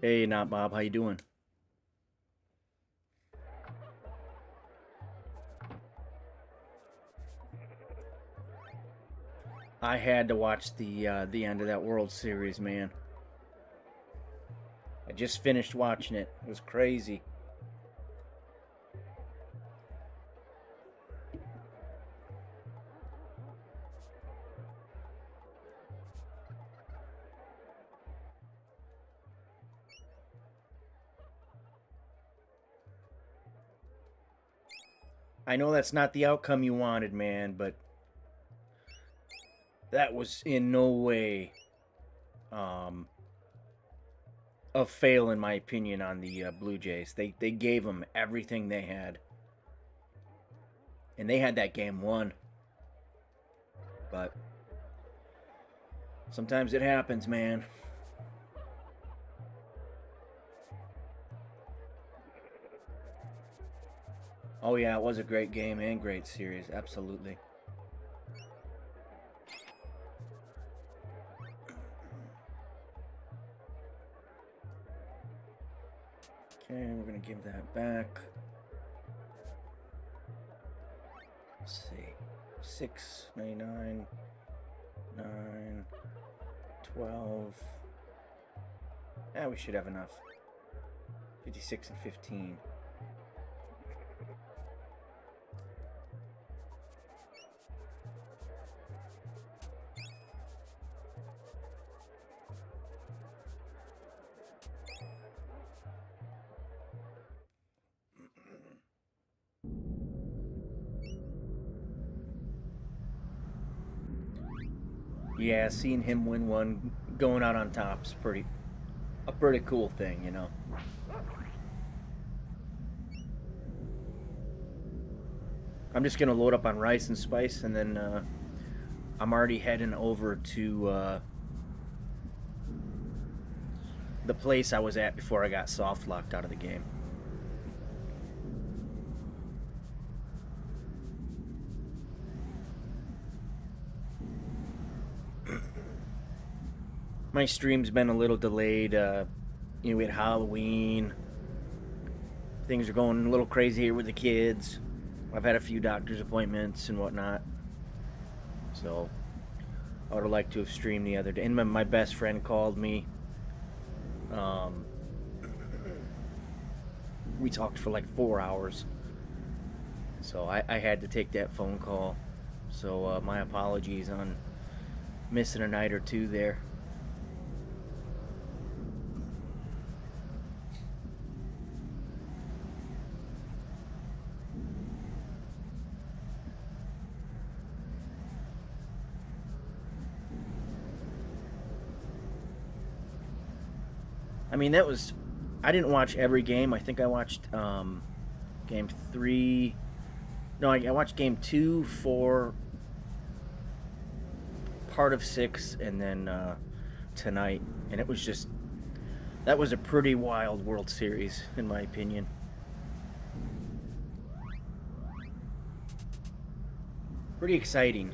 Hey, not Bob. How you doing? I had to watch the end of that World Series, man. I just finished watching it. It was crazy. I know that's not the outcome you wanted, man, but that was in no way um, a fail, in my opinion, on the Blue Jays. They gave them everything they had, and they had that game won. But sometimes it happens, man. Oh yeah, it was a great game and great series. Absolutely. Okay, we're gonna give that back. Let's see. 6.99, 9, 12. Yeah, we should have enough. 56 and 15. Yeah, seeing him win one, going out on top's a pretty cool thing, you know. I'm just gonna load up on Rice and Spice, and then I'm already heading over to the place I was at before I got soft locked out of the game. My stream's been a little delayed. We had Halloween. Things are going a little crazy here with the kids. I've had a few doctor's appointments and whatnot. So I would have liked to have streamed the other day. And my best friend called me. Um, we talked for like 4 hours. So I had to take that phone call. So my apologies on missing a night or two there. I mean, that was. I didn't watch every game. I think I watched game three. No, I watched game two, four, part of six, and then tonight. And it was just. That was a pretty wild World Series, in my opinion. Pretty exciting.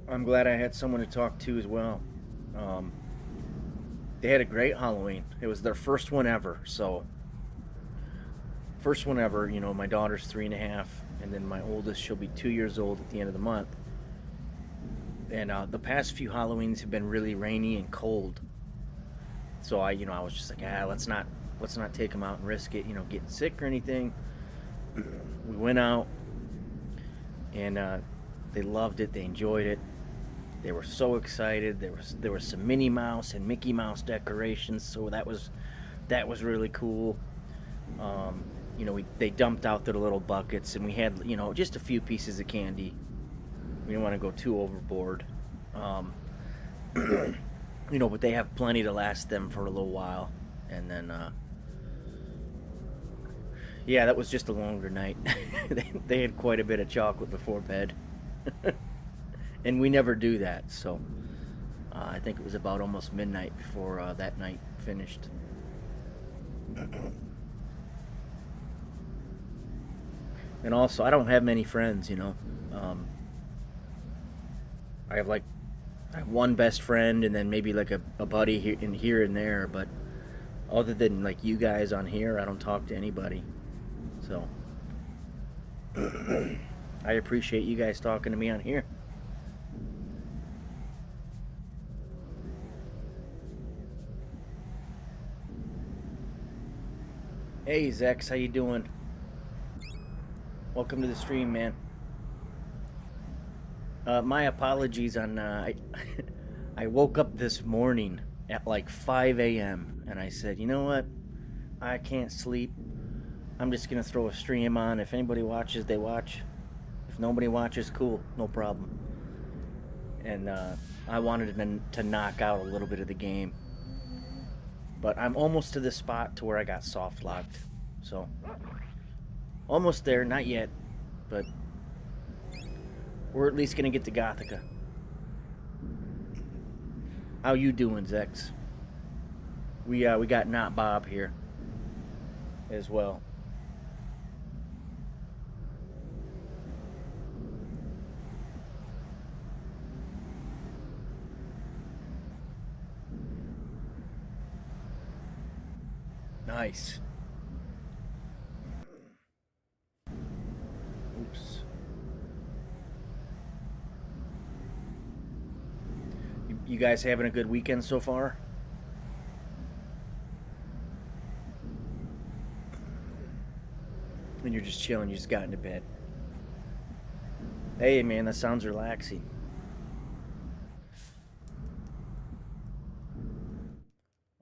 I'm glad I had someone to talk to as well. Um, they had a great Halloween. It was their first one ever, so first one ever. You know, my daughter's 3.5, and then my oldest, she'll be 2 years old at the end of the month. And the past few Halloweens have been really rainy and cold, so I was just like, let's not take them out and risk it, getting sick or anything. We went out, and they loved it. They enjoyed it. They were so excited. There was some Minnie Mouse and Mickey Mouse decorations, so that was really cool. They dumped out their little buckets, and we had just a few pieces of candy. We didn't want to go too overboard. Um, but they have plenty to last them for a little while, and then yeah, that was just a longer night. They had quite a bit of chocolate before bed, and we never do that. So I think it was about almost midnight before that night finished. And also, I don't have many friends. Um, I have like I have one best friend, and then maybe like a buddy here and there. But other than like you guys on here, I don't talk to anybody. So I appreciate you guys talking to me on here. Hey Zex, how you doing? Welcome to the stream, man. My apologies on I woke up this morning at like 5 a.m. and I said, you know what? I can't sleep. I'm just gonna throw a stream on. If anybody watches, they watch. If nobody watches, cool, no problem. And I wanted to knock out a little bit of the game, but I'm almost to the spot to where I got soft locked. So almost there, not yet, but we're at least gonna get to Gothica. How you doing, Zex? We got Not Bob here as well. Nice. Oops. You guys having a good weekend so far? And you're just chilling, you just got into bed. Hey man, that sounds relaxing.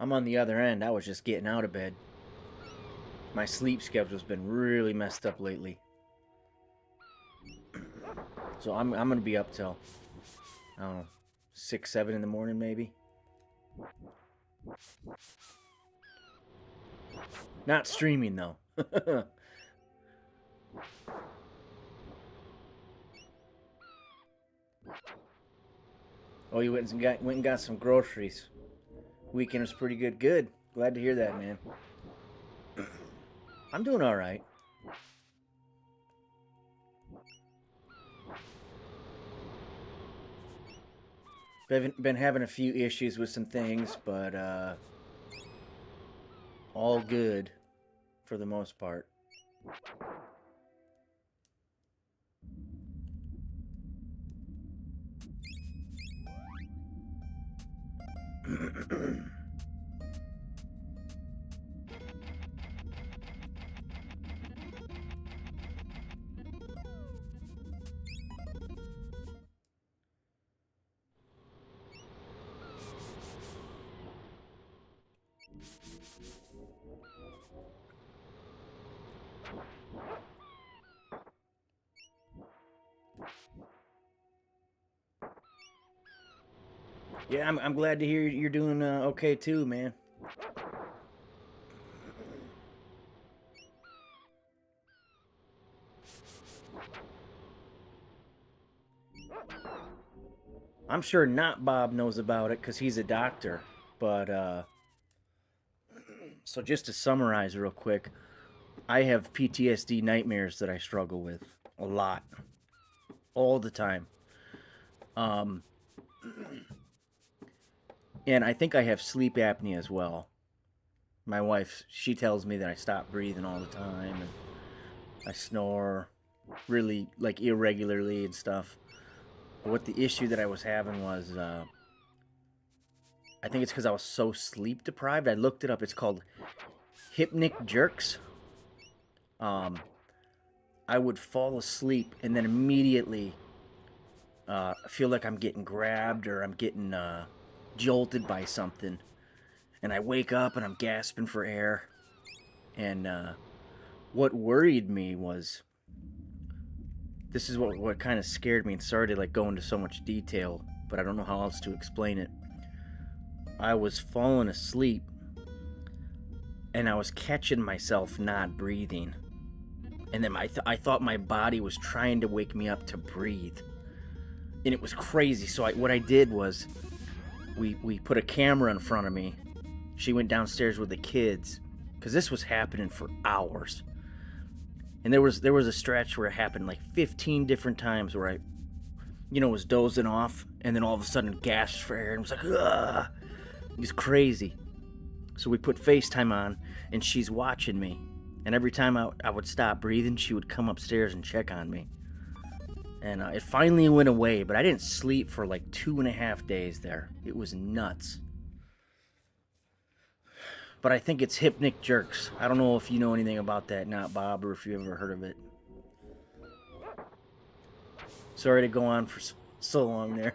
I'm on the other end. I was just getting out of bed. My sleep schedule's been really messed up lately. So I'm gonna be up till I don't know 6, 7 in the morning maybe. Not streaming though. Oh, you went and got some groceries. Weekend was pretty good. Good. Glad to hear that, man. I'm doing all right. Been having a few issues with some things, but all good for the most part. Yeah, I'm glad to hear you're doing okay too, man. I'm sure not Bob knows about it because he's a doctor. But so just to summarize real quick, I have PTSD nightmares that I struggle with a lot, all the time. Um, and I think I have sleep apnea as well. My wife, she tells me that I stop breathing all the time and I snore really like irregularly and stuff. But what the issue that I was having was, I think it's because I was so sleep deprived. I looked it up. It's called hypnic jerks. Um, I would fall asleep and then immediately feel like I'm getting grabbed or I'm getting jolted by something. And I wake up and I'm gasping for air. And what worried me was, this is what kind of scared me and started like going into so much detail, but I don't know how else to explain it. I was falling asleep and I was catching myself not breathing. And then I thought my body was trying to wake me up to breathe. And it was crazy. So what I did was we put a camera in front of me. She went downstairs with the kids because this was happening for hours. And there was a stretch where it happened like 15 different times where I, was dozing off and then all of a sudden gasped for air and was like, ugh. It was crazy. So we put FaceTime on and she's watching me. And every time I would stop breathing, she would come upstairs and check on me. And it finally went away, but I didn't sleep for like 2.5 days there. It was nuts. But I think it's hypnic jerks. I don't know if you know anything about that, not Bob, or if you ever heard of it. Sorry to go on for so long there.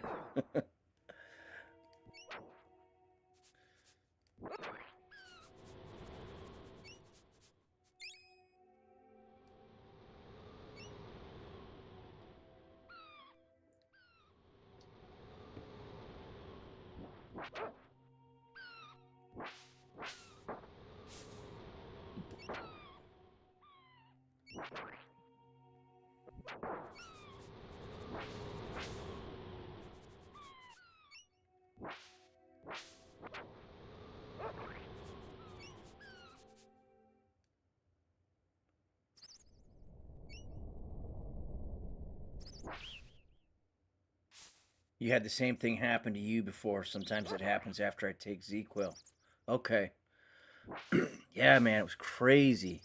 You had the same thing happen to you before. Sometimes it happens after I take Z-Quil. Okay. Yeah, man, it was crazy.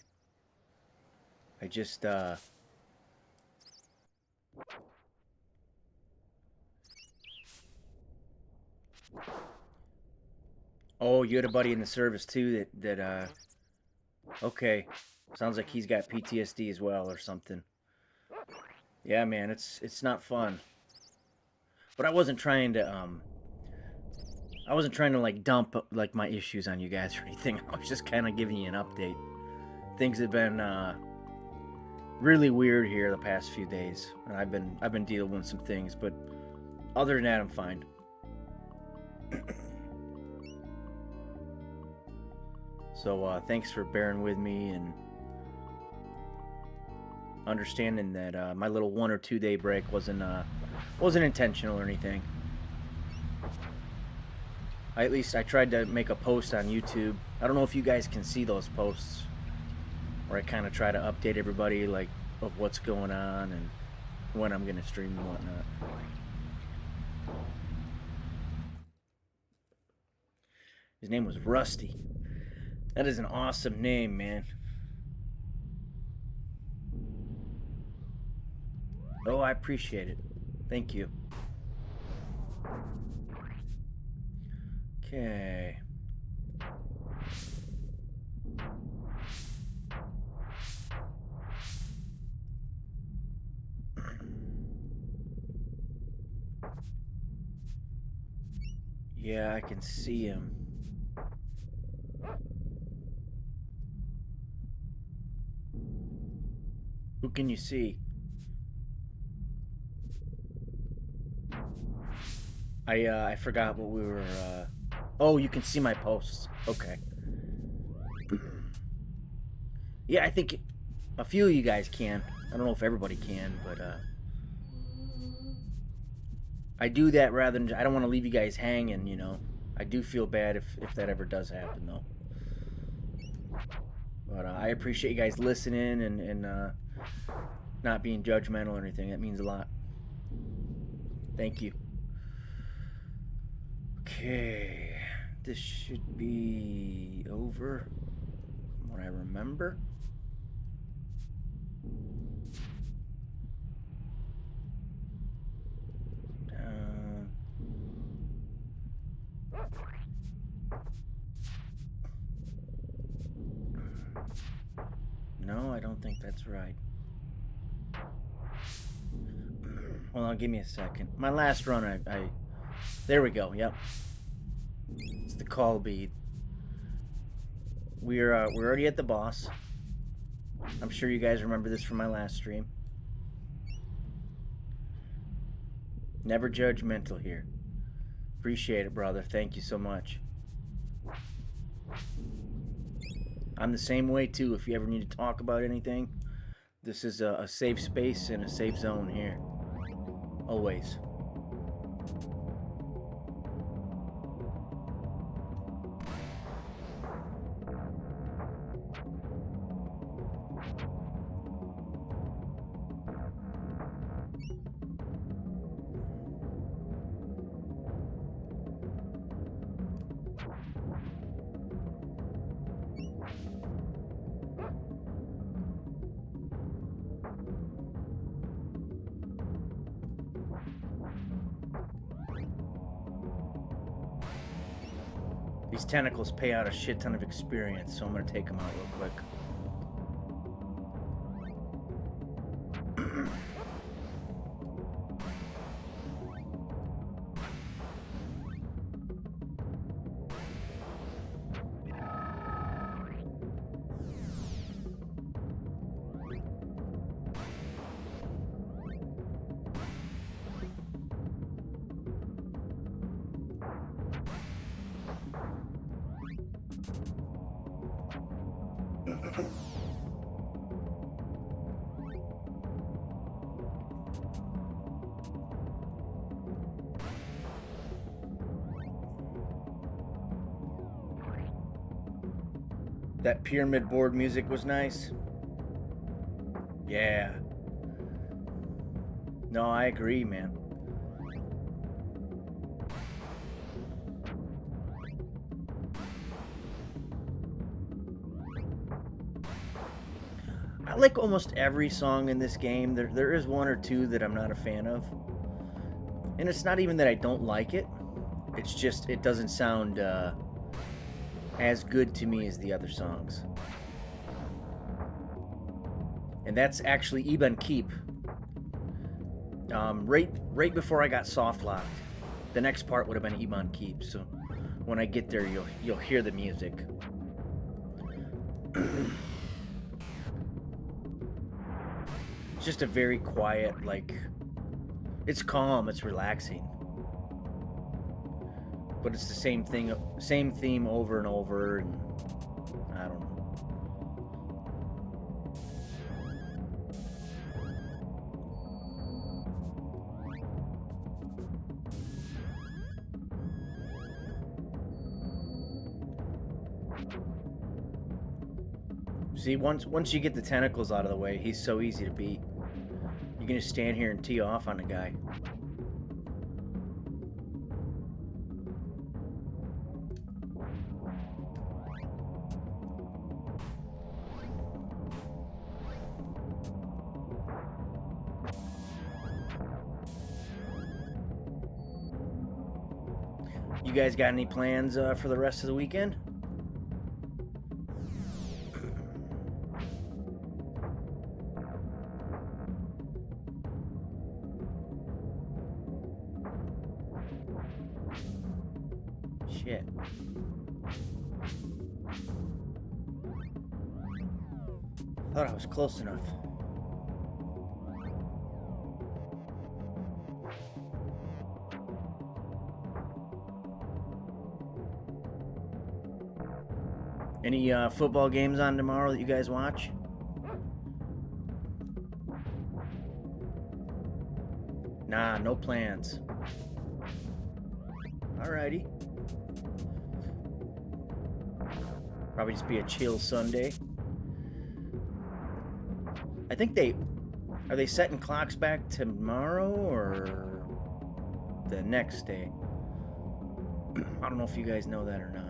I just, Oh, you had a buddy in the service too okay. Sounds like he's got PTSD as well or something. Yeah, man, it's not fun. But I wasn't trying to like dump like my issues on you guys or anything. I was just kind of giving you an update. Things have been really weird here the past few days, and I've been dealing with some things, but other than that, I'm fine. So thanks for bearing with me and understanding that my little 1 or 2 day break wasn't intentional or anything. At least I tried to make a post on YouTube. I don't know if you guys can see those posts, where I kind of try to update everybody like of what's going on and when I'm gonna stream and whatnot. His name was Rusty. That is an awesome name, man. Oh, I appreciate it. Thank you. Okay. Yeah, I can see him. Who can you see? I forgot what we were. Oh, you can see my posts. Okay. Yeah, I think a few of you guys can. I don't know if everybody can, but I do that rather than I don't want to leave you guys hanging. I do feel bad if that ever does happen though. But I appreciate you guys listening and not being judgmental or anything. That means a lot. Thank you. Okay. This should be over from what I remember. No, I don't think that's right. Hold on, give me a second. My last run, I there we go. Yep, it's the call bead. We're already at the boss. I'm sure you guys remember this from my last stream. Never judgmental here. Appreciate it, brother. Thank you so much. I'm the same way too. If you ever need to talk about anything, this is a safe space and a safe zone here. Always. These tentacles pay out a shit ton of experience, so I'm gonna take them out real quick. That pyramid board music was nice. Yeah. No, I agree, man. I like almost every song in this game. There is one or two that I'm not a fan of. And it's not even that I don't like it. It's just, it doesn't sound as good to me as the other songs. And that's actually Eben Keep. Right before I got soft locked. The next part would have been Eben Keep. So when I get there, you'll hear the music. It's just a very quiet, like, it's calm, it's relaxing. But it's the same thing, same theme over and over, and I don't know. See, once you get the tentacles out of the way, he's so easy to beat. You can just stand here and tee off on the guy. You guys got any plans for the rest of the weekend? Shit. Thought I was close enough. Any football games on tomorrow that you guys watch? Nah, no plans. Alrighty. Probably just be a chill Sunday. I think are they setting clocks back tomorrow or the next day? I don't know if you guys know that or not.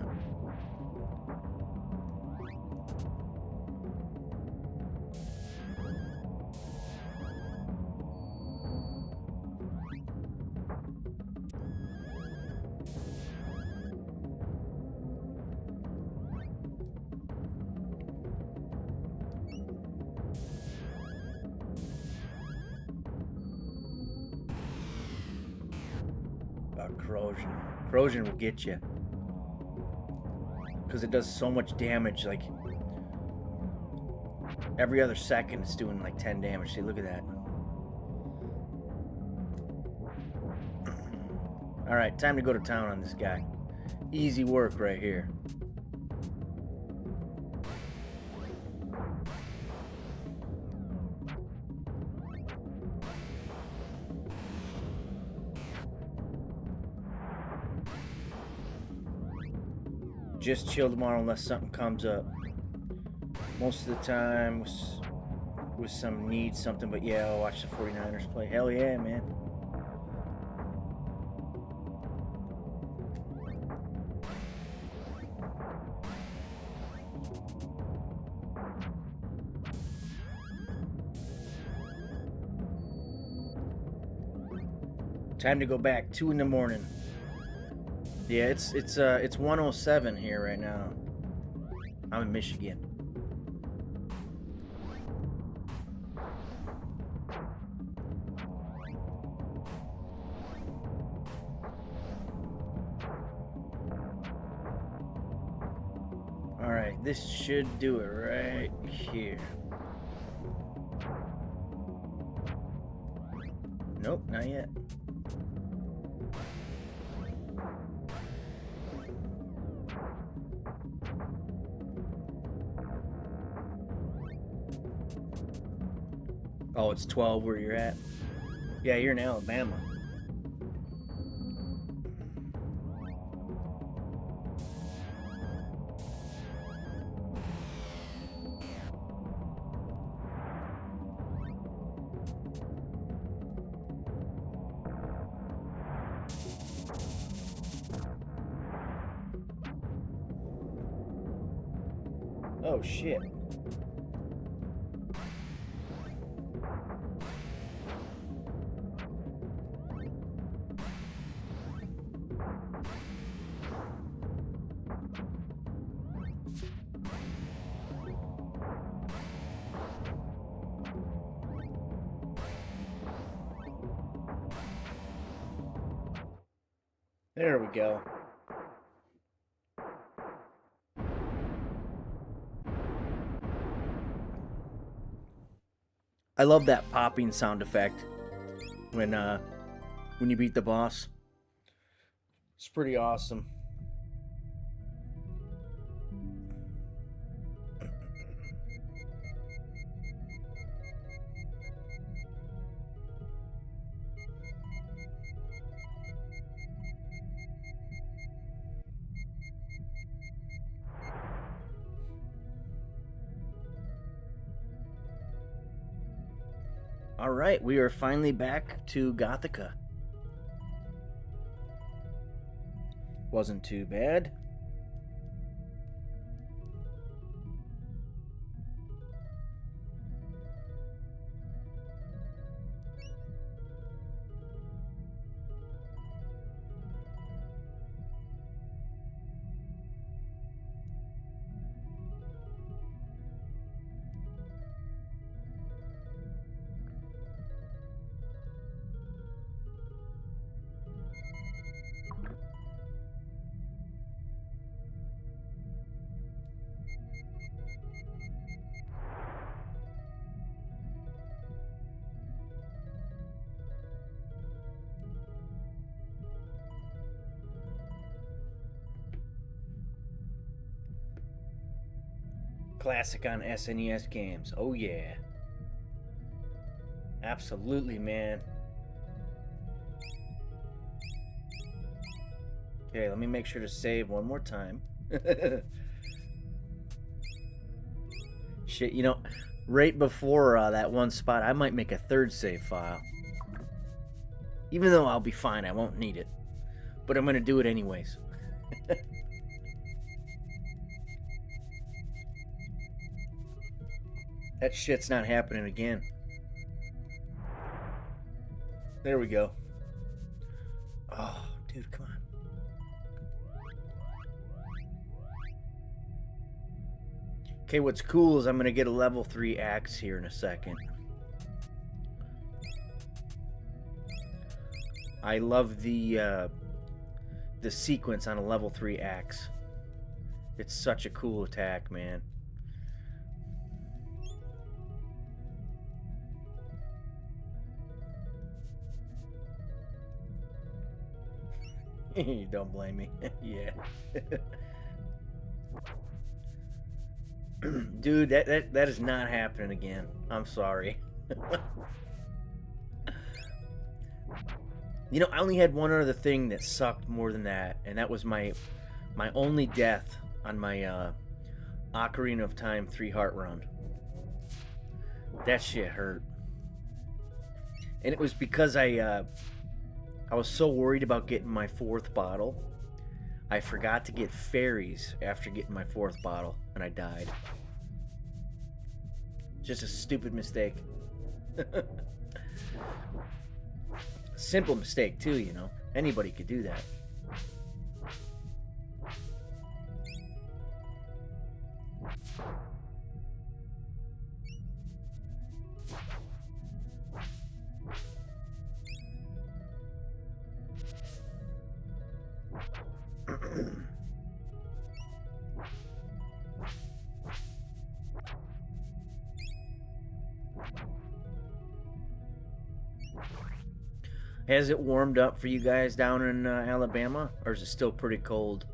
Corrosion. Corrosion will get you. Because it does so much damage. Like, every other second it's doing like 10 damage. See, look at that. Alright, time to go to town on this guy. Easy work right here. Just chill tomorrow unless something comes up. Most of the time with some need something, but yeah, I'll watch the 49ers play. Hell yeah, man. Time to go back. 2 in the morning. Yeah, it's 1:07 here right now. I'm in Michigan. All right, this should do it right here. Nope, not yet. Oh, it's 12 where you're at? Yeah, you're in Alabama. Oh, shit. There we go. I love that popping sound effect when you beat the boss. It's pretty awesome. All right, we are finally back to Gothica. Wasn't too bad. Classic on SNES games. Oh yeah. Absolutely, man. Okay, let me make sure to save one more time. Shit, you know, right before that one spot, I might make a third save file. Even though I'll be fine, I won't need it. But I'm gonna do it anyways. That shit's not happening again. There we go. Oh, dude, come on. Okay, what's cool is I'm going to get a level 3 axe here in a second. I love the sequence on a level 3 axe. It's such a cool attack, man. You don't blame me. Yeah. Dude, that is not happening again. I'm sorry. You know, I only had one other thing that sucked more than that, and that was my only death on my Ocarina of Time 3 heart run. That shit hurt. And it was because I was so worried about getting my 4th bottle. I forgot to get fairies after getting my 4th bottle, and I died. Just a stupid mistake. Simple mistake, too, you know. Anybody could do that. Has it warmed up for you guys down in Alabama, or is it still pretty cold?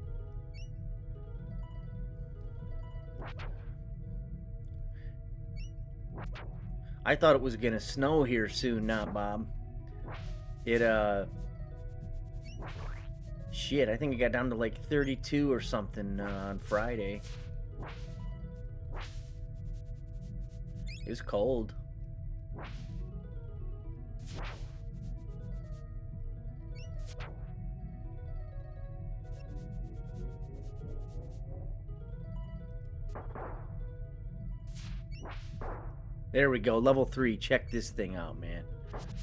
I thought it was gonna snow here soon, not Bob. It shit, I think it got down to like 32 or something on Friday. It was cold. There we go, level 3. Check this thing out, man.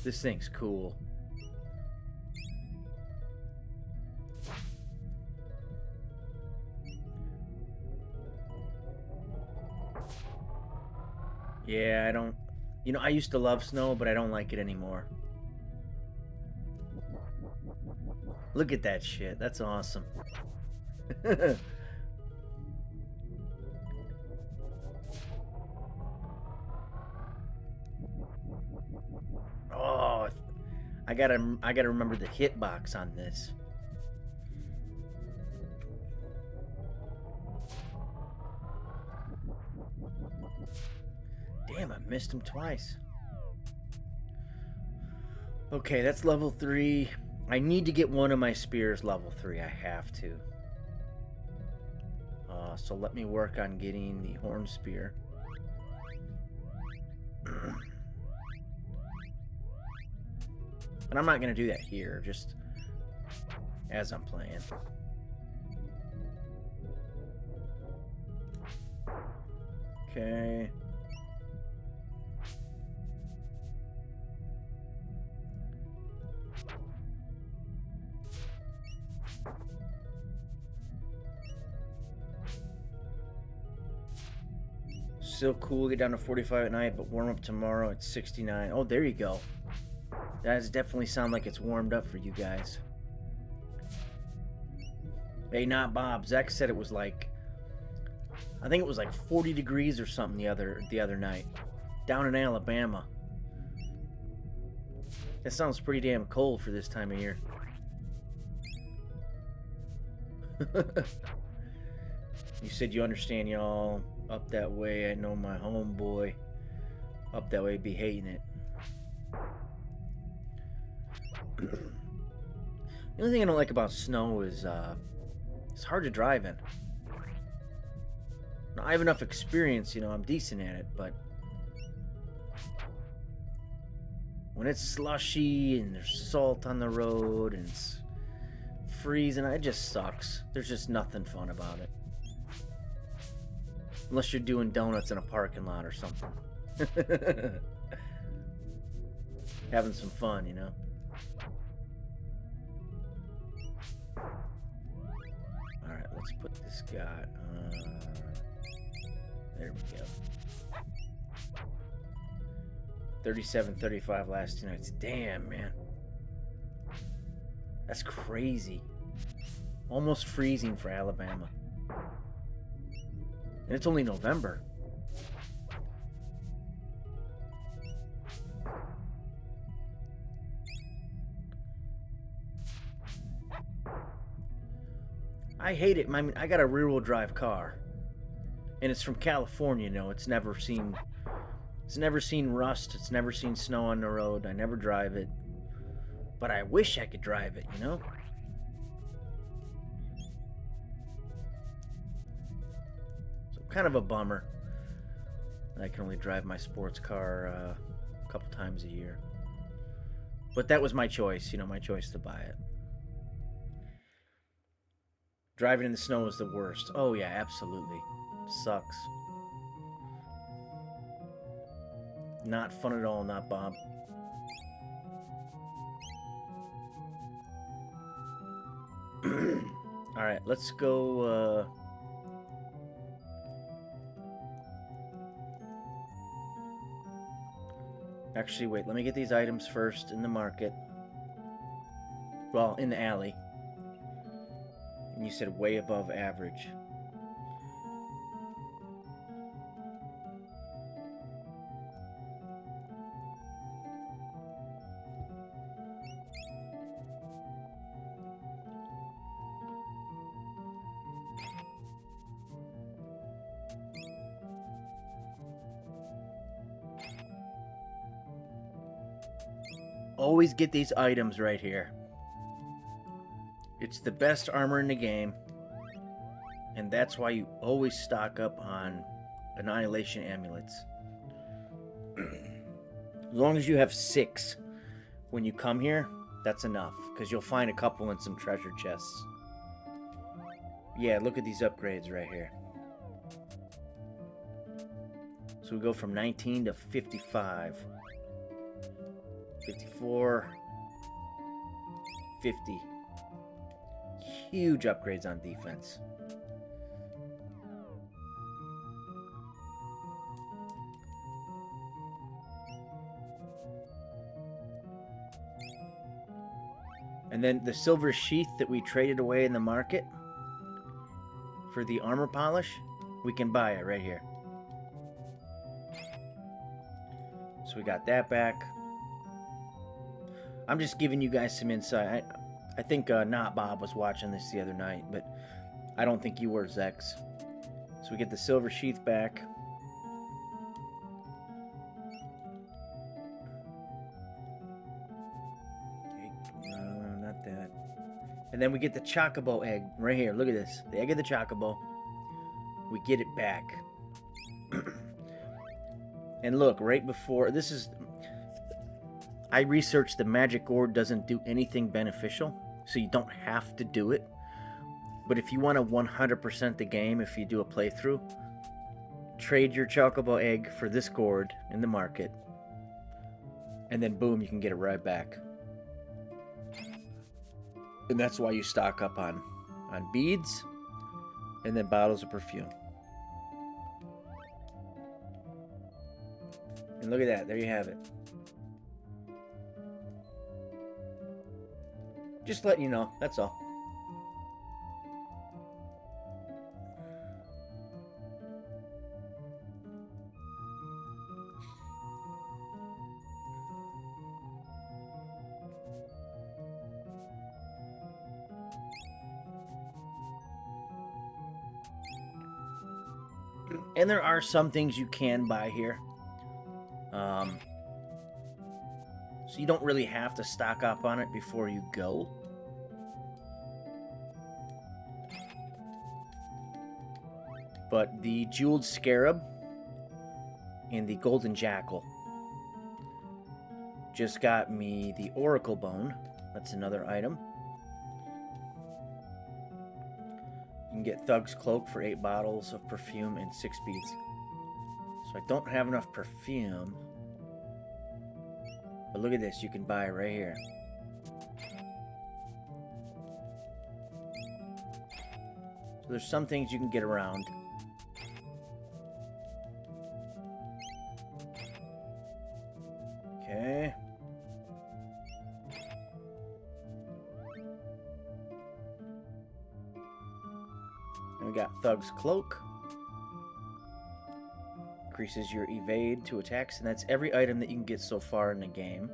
This thing's cool. Yeah, I don't... You know, I used to love snow, but I don't like it anymore. Look at that shit. That's awesome. Oh, I gotta remember the hitbox on this. Damn, I missed him twice. Okay, that's level 3. I need to get one of my spears level 3. I have to. So let me work on getting the horn spear. And I'm not going to do that here, just as I'm playing. Okay. Still cool, get down to 45 at night, but warm up tomorrow at 69. Oh, there you go. That does definitely sound like it's warmed up for you guys. Hey, not Bob. Zach said it was like, I think it was like 40 degrees or something the other night, down in Alabama. That sounds pretty damn cold for this time of year. You said you understand, y'all. Up that way, I know my homeboy. Up that way, be hating it. The only thing I don't like about snow is it's hard to drive in. Now, I have enough experience, you know, I'm decent at it, but when it's slushy and there's salt on the road and it's freezing. It just sucks. There's just nothing fun about it. Unless you're doing donuts in a parking lot or something. Having some fun, you know? Alright, let's put this guy on. There we go. 37-35 last 2 nights. Damn, man. That's crazy. Almost freezing for Alabama. And it's only November. I hate it. I mean, I got a rear-wheel drive car. And it's from California, you know. It's never seen rust. It's never seen snow on the road. I never drive it. But I wish I could drive it, you know? So kind of a bummer. I can only drive my sports car a couple times a year. But that was my choice, you know, my choice to buy it. Driving in the snow is the worst. Oh yeah, absolutely. Sucks. Not fun at all, not Bob. Alright, let's go, Actually, wait, let me get these items first in the market. Well, in the alley. And you said way above average. Always get these items right here. It's the best armor in the game. And that's why you always stock up on Annihilation Amulets. As long as you have 6 when you come here, that's enough. Because you'll find a couple in some treasure chests. Yeah, look at these upgrades right here. So we go from 19 to 55. 54. 50. Huge upgrades on defense. And then the silver sheath that we traded away in the market for the armor polish, we can buy it right here. So we got that back. I'm just giving you guys some insight. I think not Bob was watching this the other night, but I don't think you were, Zex. So we get the silver sheath back. No, not that. And then we get the Chocobo egg right here. Look at this. The egg of the Chocobo. We get it back. And look, right before... This is... I researched the magic ore doesn't do anything beneficial, so you don't have to do it. But if you want to 100% the game, if you do a playthrough, trade your Chocobo egg for this gourd in the market, and then boom, you can get it right back. And that's why you stock up on beads, and then bottles of perfume. And look at that, there you have it. Just letting you know, that's all. And there are some things you can buy here. So you don't really have to stock up on it before you go. But the Jeweled Scarab and the Golden Jackal just got me the Oracle Bone. That's another item. can get Thug's Cloak for 8 bottles of perfume and 6 beads. So I don't have enough perfume. But look at this, you can buy it right here. So there's some things you can get around. Okay. And we got Thug's Cloak. Increases your evade to attacks, and that's every item that you can get so far in the game.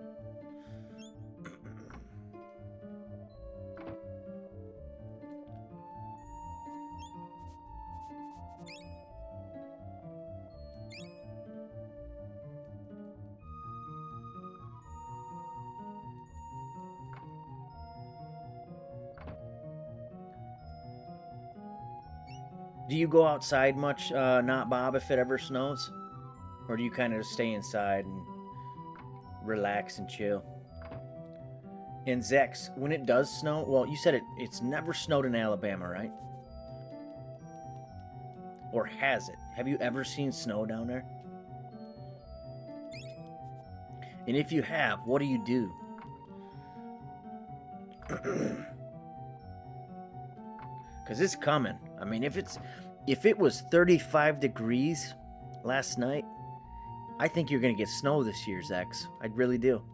Do you go outside much, not Bob, if it ever snows? Or do you kind of just stay inside and relax and chill? And Zex, when it does snow, well, you said it's never snowed in Alabama, right? Or has it? Have you ever seen snow down there? And if you have, what do you do? Because it's coming. I mean, if it was 35 degrees last night, I think you're going to get snow this year, Zex. I really do.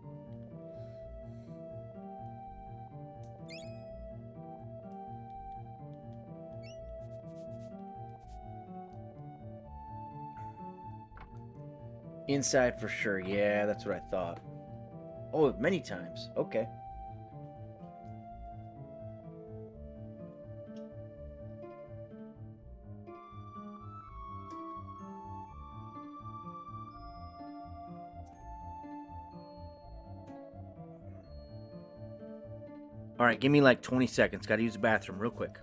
Inside for sure. Yeah, that's what I thought. Oh, many times. Okay. All right, give me like 20 seconds. Got to use the bathroom real quick.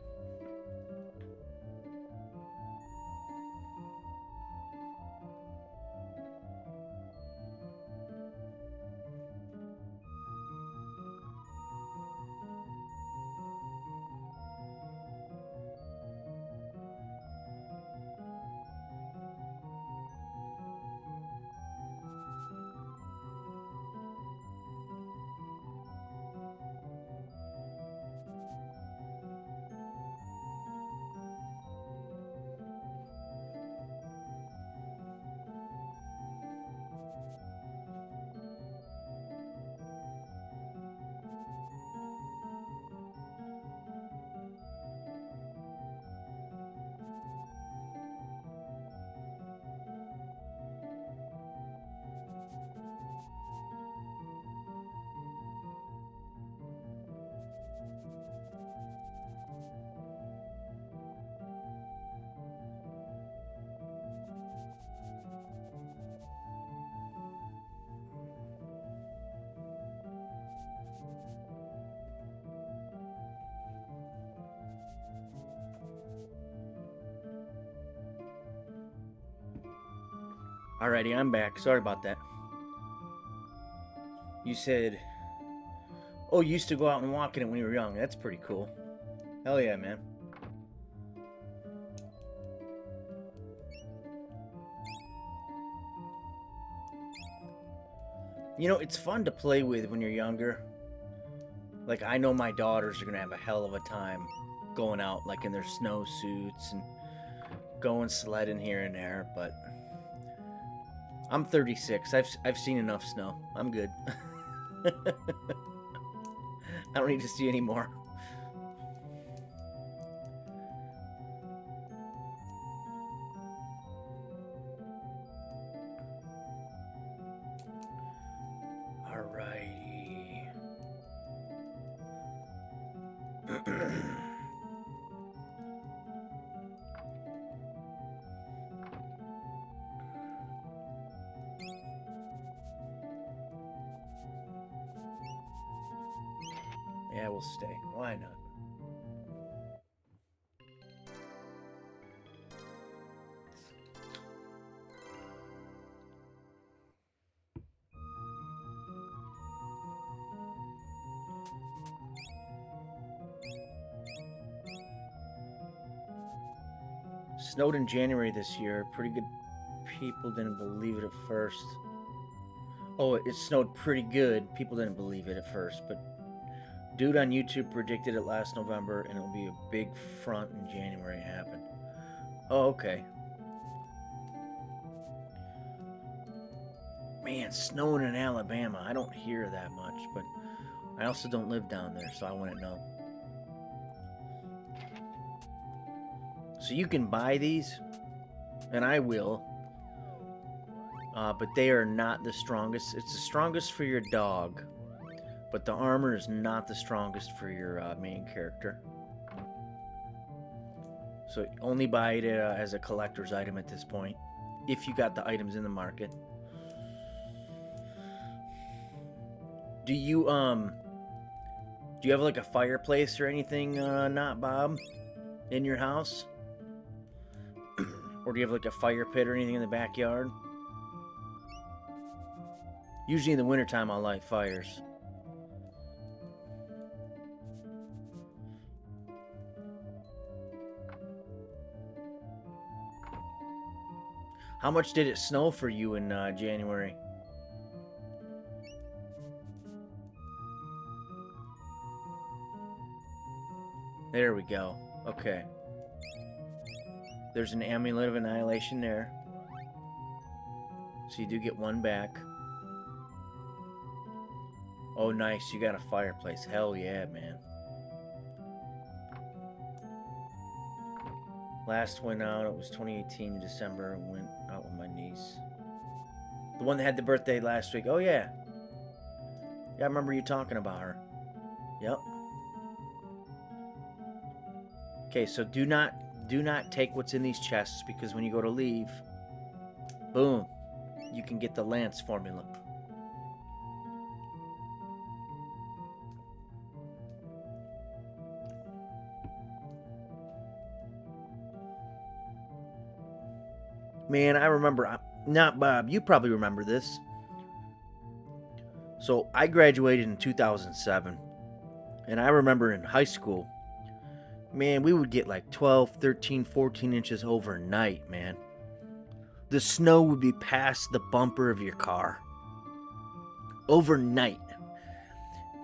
Alrighty, I'm back. Sorry about that. You said, oh, you used to go out and walk in it when you were young. That's pretty cool. Hell yeah, man. You know, it's fun to play with when you're younger. Like, I know my daughters are going to have a hell of a time going out, like, in their snowsuits and going sledding here and there, but I'm 36. I've seen enough snow. I'm good. I don't need to see any more. Alrighty. Yeah, we'll stay. Why not? Snowed in January this year. Pretty good. People didn't believe it at first. Oh, it snowed pretty good. People didn't believe it at first, but dude on YouTube predicted it last November, and it'll be a big front in January. It happened. Oh, okay. Man, snowing in Alabama. I don't hear that much, but I also don't live down there, so I wouldn't know. So you can buy these, and I will, but they are not the strongest. It's the strongest for your dog, but the armor is not the strongest for your main character. So only buy it as a collector's item at this point, if you got the items in the market. Do you have like a fireplace or anything, not Bob, in your house? Or do you have like a fire pit or anything in the backyard? Usually in the wintertime I'll light fires. How much did it snow for you in January? There we go. Okay. There's an amulet of annihilation there. So you do get one back. Oh, nice. You got a fireplace. Hell yeah, man. Last went out, it was 2018 December. Went out with my niece. The one that had the birthday last week. Oh, yeah. Yeah, I remember you talking about her. Yep. Okay, so do not take what's in these chests, because when you go to leave, boom, you can get the Lance formula. Man, I remember, not Bob, you probably remember this. So I graduated in 2007, and I remember in high school, man, we would get like 12, 13, 14 inches overnight, man. The snow would be past the bumper of your car. Overnight.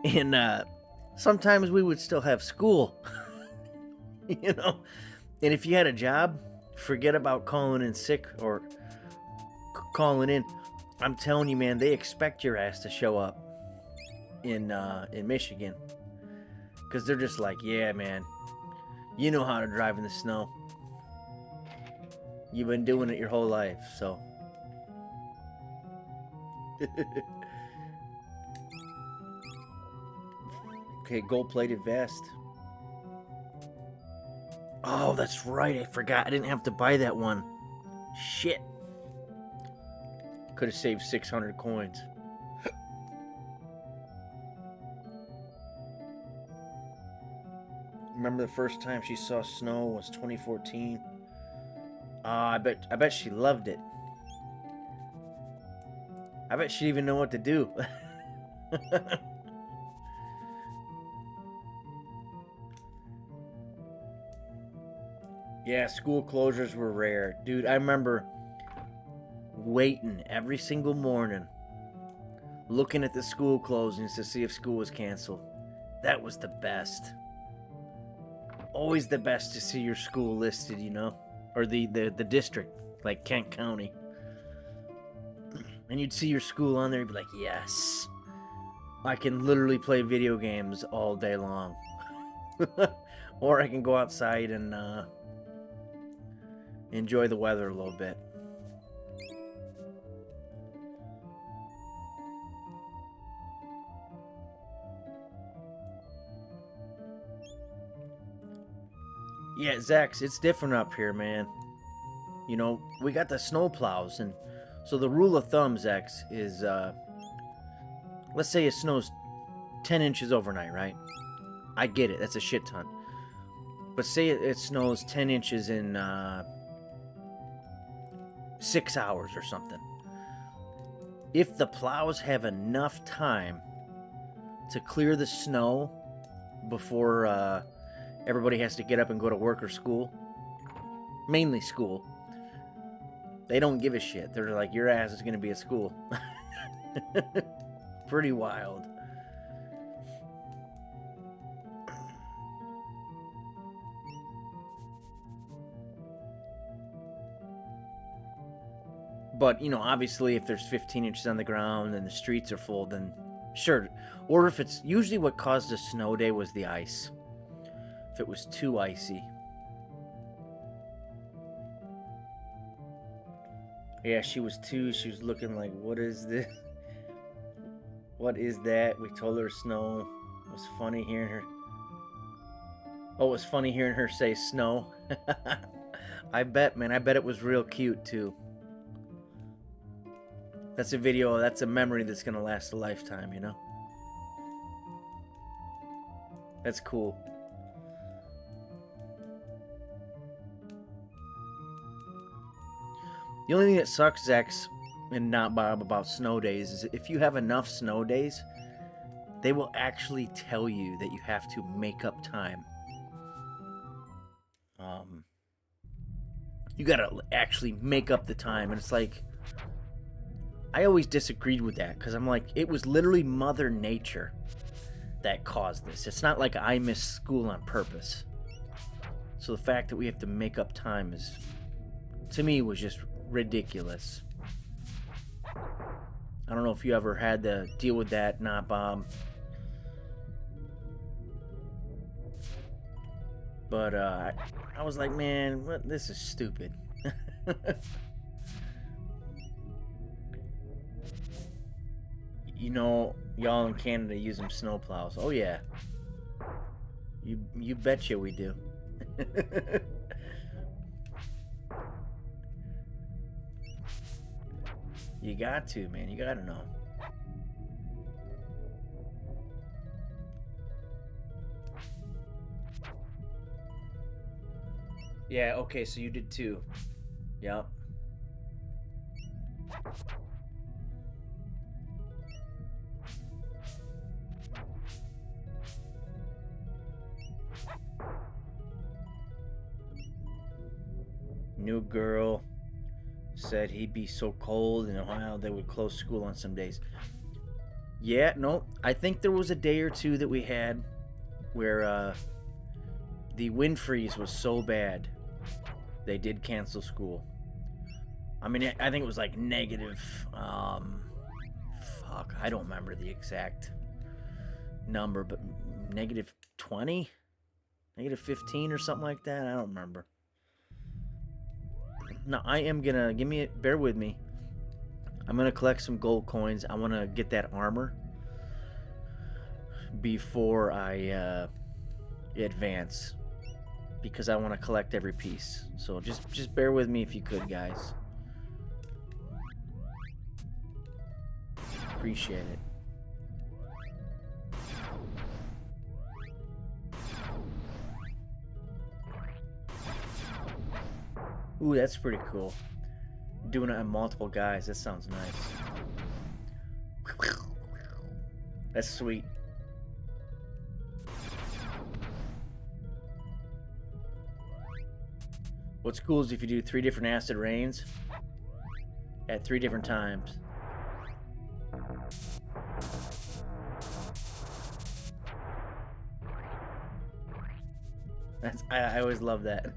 And sometimes we would still have school. You know? And if you had a job, forget about calling in sick or calling in. I'm telling you, man, they expect your ass to show up in Michigan. Because they're just like, yeah, man, you know how to drive in the snow. You've been doing it your whole life, so. Okay, gold-plated vest. Oh, that's right. I forgot. I didn't have to buy that one. Shit. Could have saved 600 coins. Remember the first time she saw snow was 2014. I bet she loved it. I bet she didn't even know what to do. Yeah, school closures were rare. Dude, I remember waiting every single morning, looking at the school closings to see if school was canceled. That was the best. Always the best to see your school listed, you know? Or the district, like Kent County. And you'd see your school on there, you'd be like, yes, I can literally play video games all day long. Or I can go outside and enjoy the weather a little bit. Yeah, Zax, it's different up here, man. You know, we got the snow plows, and so the rule of thumb, Zax, is let's say it snows 10 inches overnight, right? I get it, that's a shit ton. But say it snows 10 inches in 6 hours or something. If the plows have enough time to clear the snow before everybody has to get up and go to work or school, Mainly school. They don't give a shit. They're like, your ass is going to be at school. Pretty wild. But, you know, obviously if there's 15 inches on the ground and the streets are full, then sure. Or if it's usually what caused a snow day was the ice. If it was too icy. Yeah, she was looking like, what is this? What is that? We told her snow. It was funny hearing her. Oh, it was funny hearing her say snow. I bet, man. I bet it was real cute, too. That's a video, that's a memory that's going to last a lifetime, you know? That's cool. The only thing that sucks, Zex, and not Bob, about snow days is if you have enough snow days, they will actually tell you that you have to make up time. You gotta actually make up the time, and it's like, I always disagreed with that because I'm like, it was literally Mother Nature that caused this. It's not like I missed school on purpose. So the fact that we have to make up time is, to me, was just ridiculous. I don't know if you ever had to deal with that, not Bob. But I was like, man, what? This is stupid. You know, y'all in Canada use them snowplows. Oh yeah, you betcha we do. You got to, man. You got to know. Yeah, okay, so you did too. Yep. New girl said he'd be so cold in Ohio they would close school on some days. Yeah, no, I think there was a day or two that we had where the wind freeze was so bad they did cancel school. I mean, I think it was like negative, fuck, I don't remember the exact number, but negative 20? Negative 15 or something like that? I don't remember. Now, I am gonna, bear with me. I'm gonna collect some gold coins. I wanna get that armor before I advance, because I want to collect every piece. So just bear with me if you could, guys. Appreciate it. Ooh, that's pretty cool. Doing it on multiple guys, that sounds nice. That's sweet. What's cool is if you do 3 different acid rains at 3 different times. I always love that.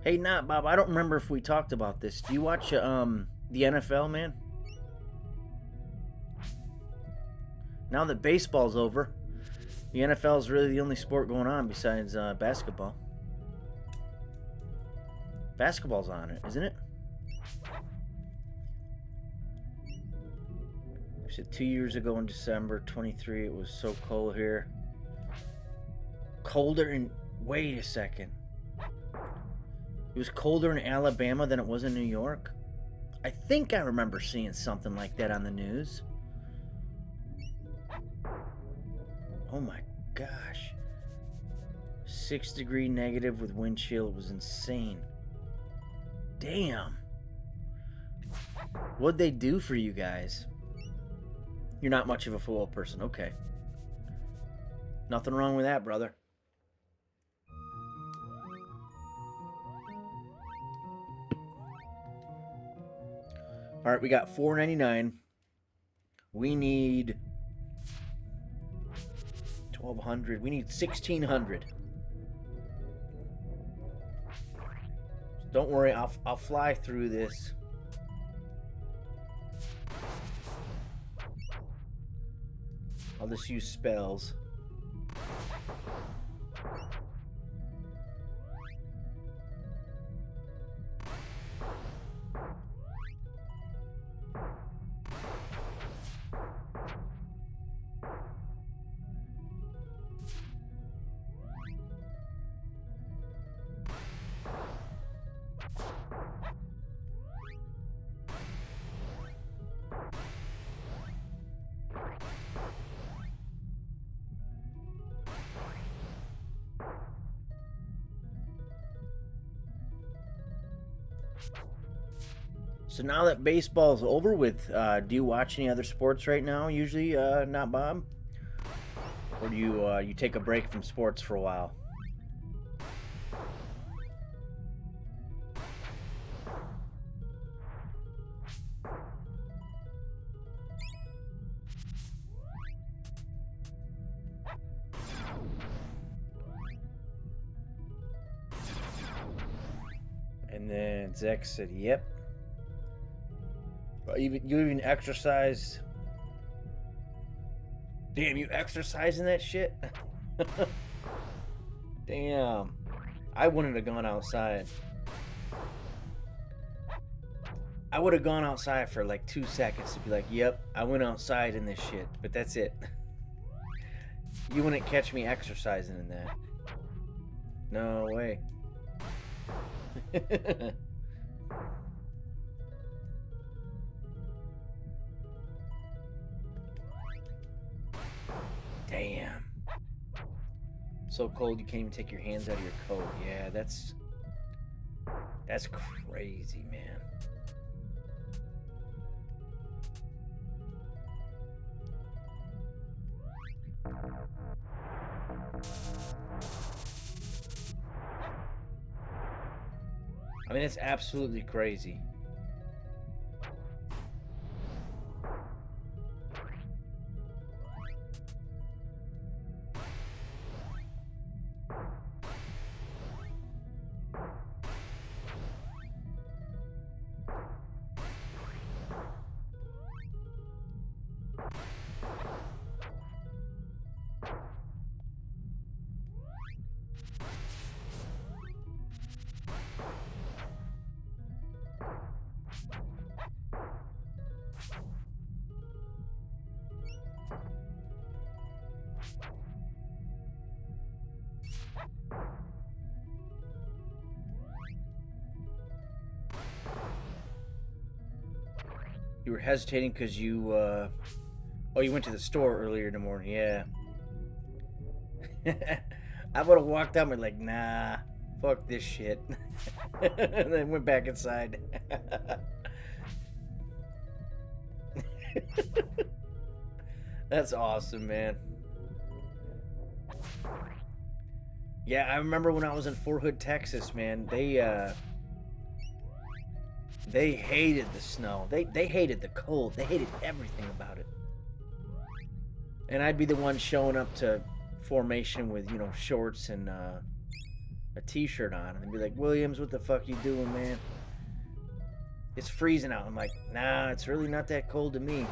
Hey, not Bob. I don't remember if we talked about this. Do you watch the NFL, man? Now that baseball's over, the NFL is really the only sport going on besides basketball. Basketball's on it, isn't it? You said 2 years ago in December 23, it was so cold here. Colder in. Wait a second. It was colder in Alabama than it was in New York? I think I remember seeing something like that on the news. Oh my gosh. 6-degree negative with wind chill. It was insane. Damn. What'd they do for you guys? You're not much of a football person. Okay. Nothing wrong with that, brother. All right, we got $4.99. We need 1,200. We need 1,600. Don't worry, I'll fly through this. I'll just use spells. So now that baseball's over with, do you watch any other sports right now? Usually, not Bob, or do you take a break from sports for a while? And then Zach said, "Yep." You even exercise. Damn, you exercising that shit? Damn. I wouldn't have gone outside. I would have gone outside for like 2 seconds to be like, yep, I went outside in this shit. But that's it. You wouldn't catch me exercising in that. No way. Damn. So cold you can't even take your hands out of your coat. Yeah, that's crazy, man. I mean, it's absolutely crazy. You were hesitating because you, oh, you went to the store earlier in the morning, yeah. I would have walked out and been like, nah, fuck this shit. And then went back inside. That's awesome, man. Yeah, I remember when I was in Fort Hood, Texas, man, they hated the snow. They hated the cold. They hated everything about it. And I'd be the one showing up to formation with, shorts and a t-shirt on and be like, Williams, what the fuck you doing, man? It's freezing out. I'm like, nah, it's really not that cold to me.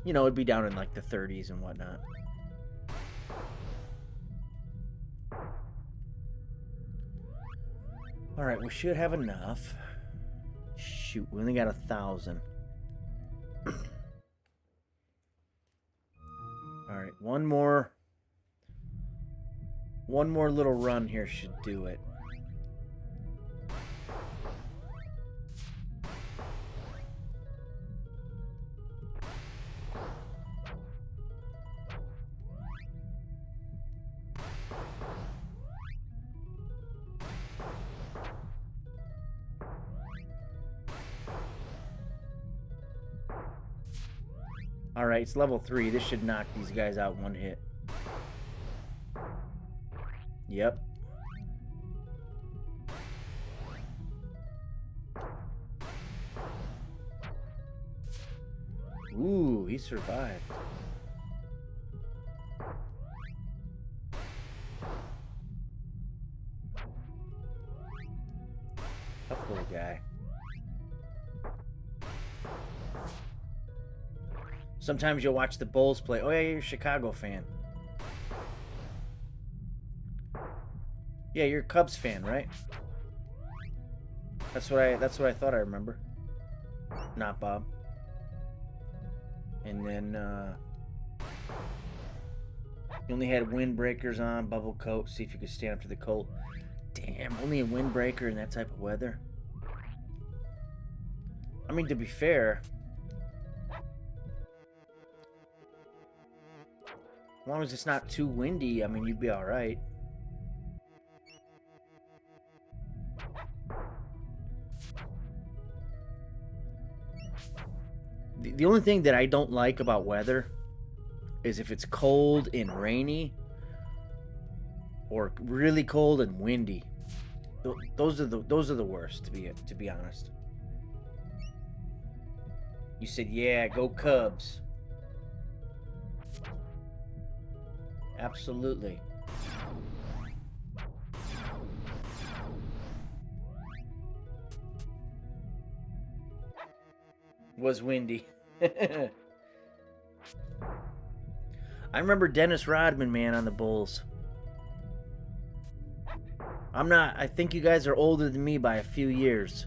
You know, it'd be down in like the 30s and whatnot. Alright, we should have enough. Shoot, we only got 1,000. Alright, one more little run here should do it. Alright, it's level 3. This should knock these guys out one hit. Yep. Ooh, he survived. Tough little guy. Sometimes you'll watch the Bulls play. Oh yeah, you're a Chicago fan. Yeah, you're a Cubs fan, right? That's what I thought I remember. Not Bob. And then you only had windbreakers on, bubble coat, see if you could stand up to the cold. Damn, only a windbreaker in that type of weather. I mean, to be fair, as long as it's not too windy, I mean, you'd be alright. The only thing that I don't like about weather is if it's cold and rainy or really cold and windy. Those are the worst, to be honest. You said, yeah, go Cubs. Absolutely. Was windy. I remember Dennis Rodman, man, on the Bulls. I think you guys are older than me by a few years.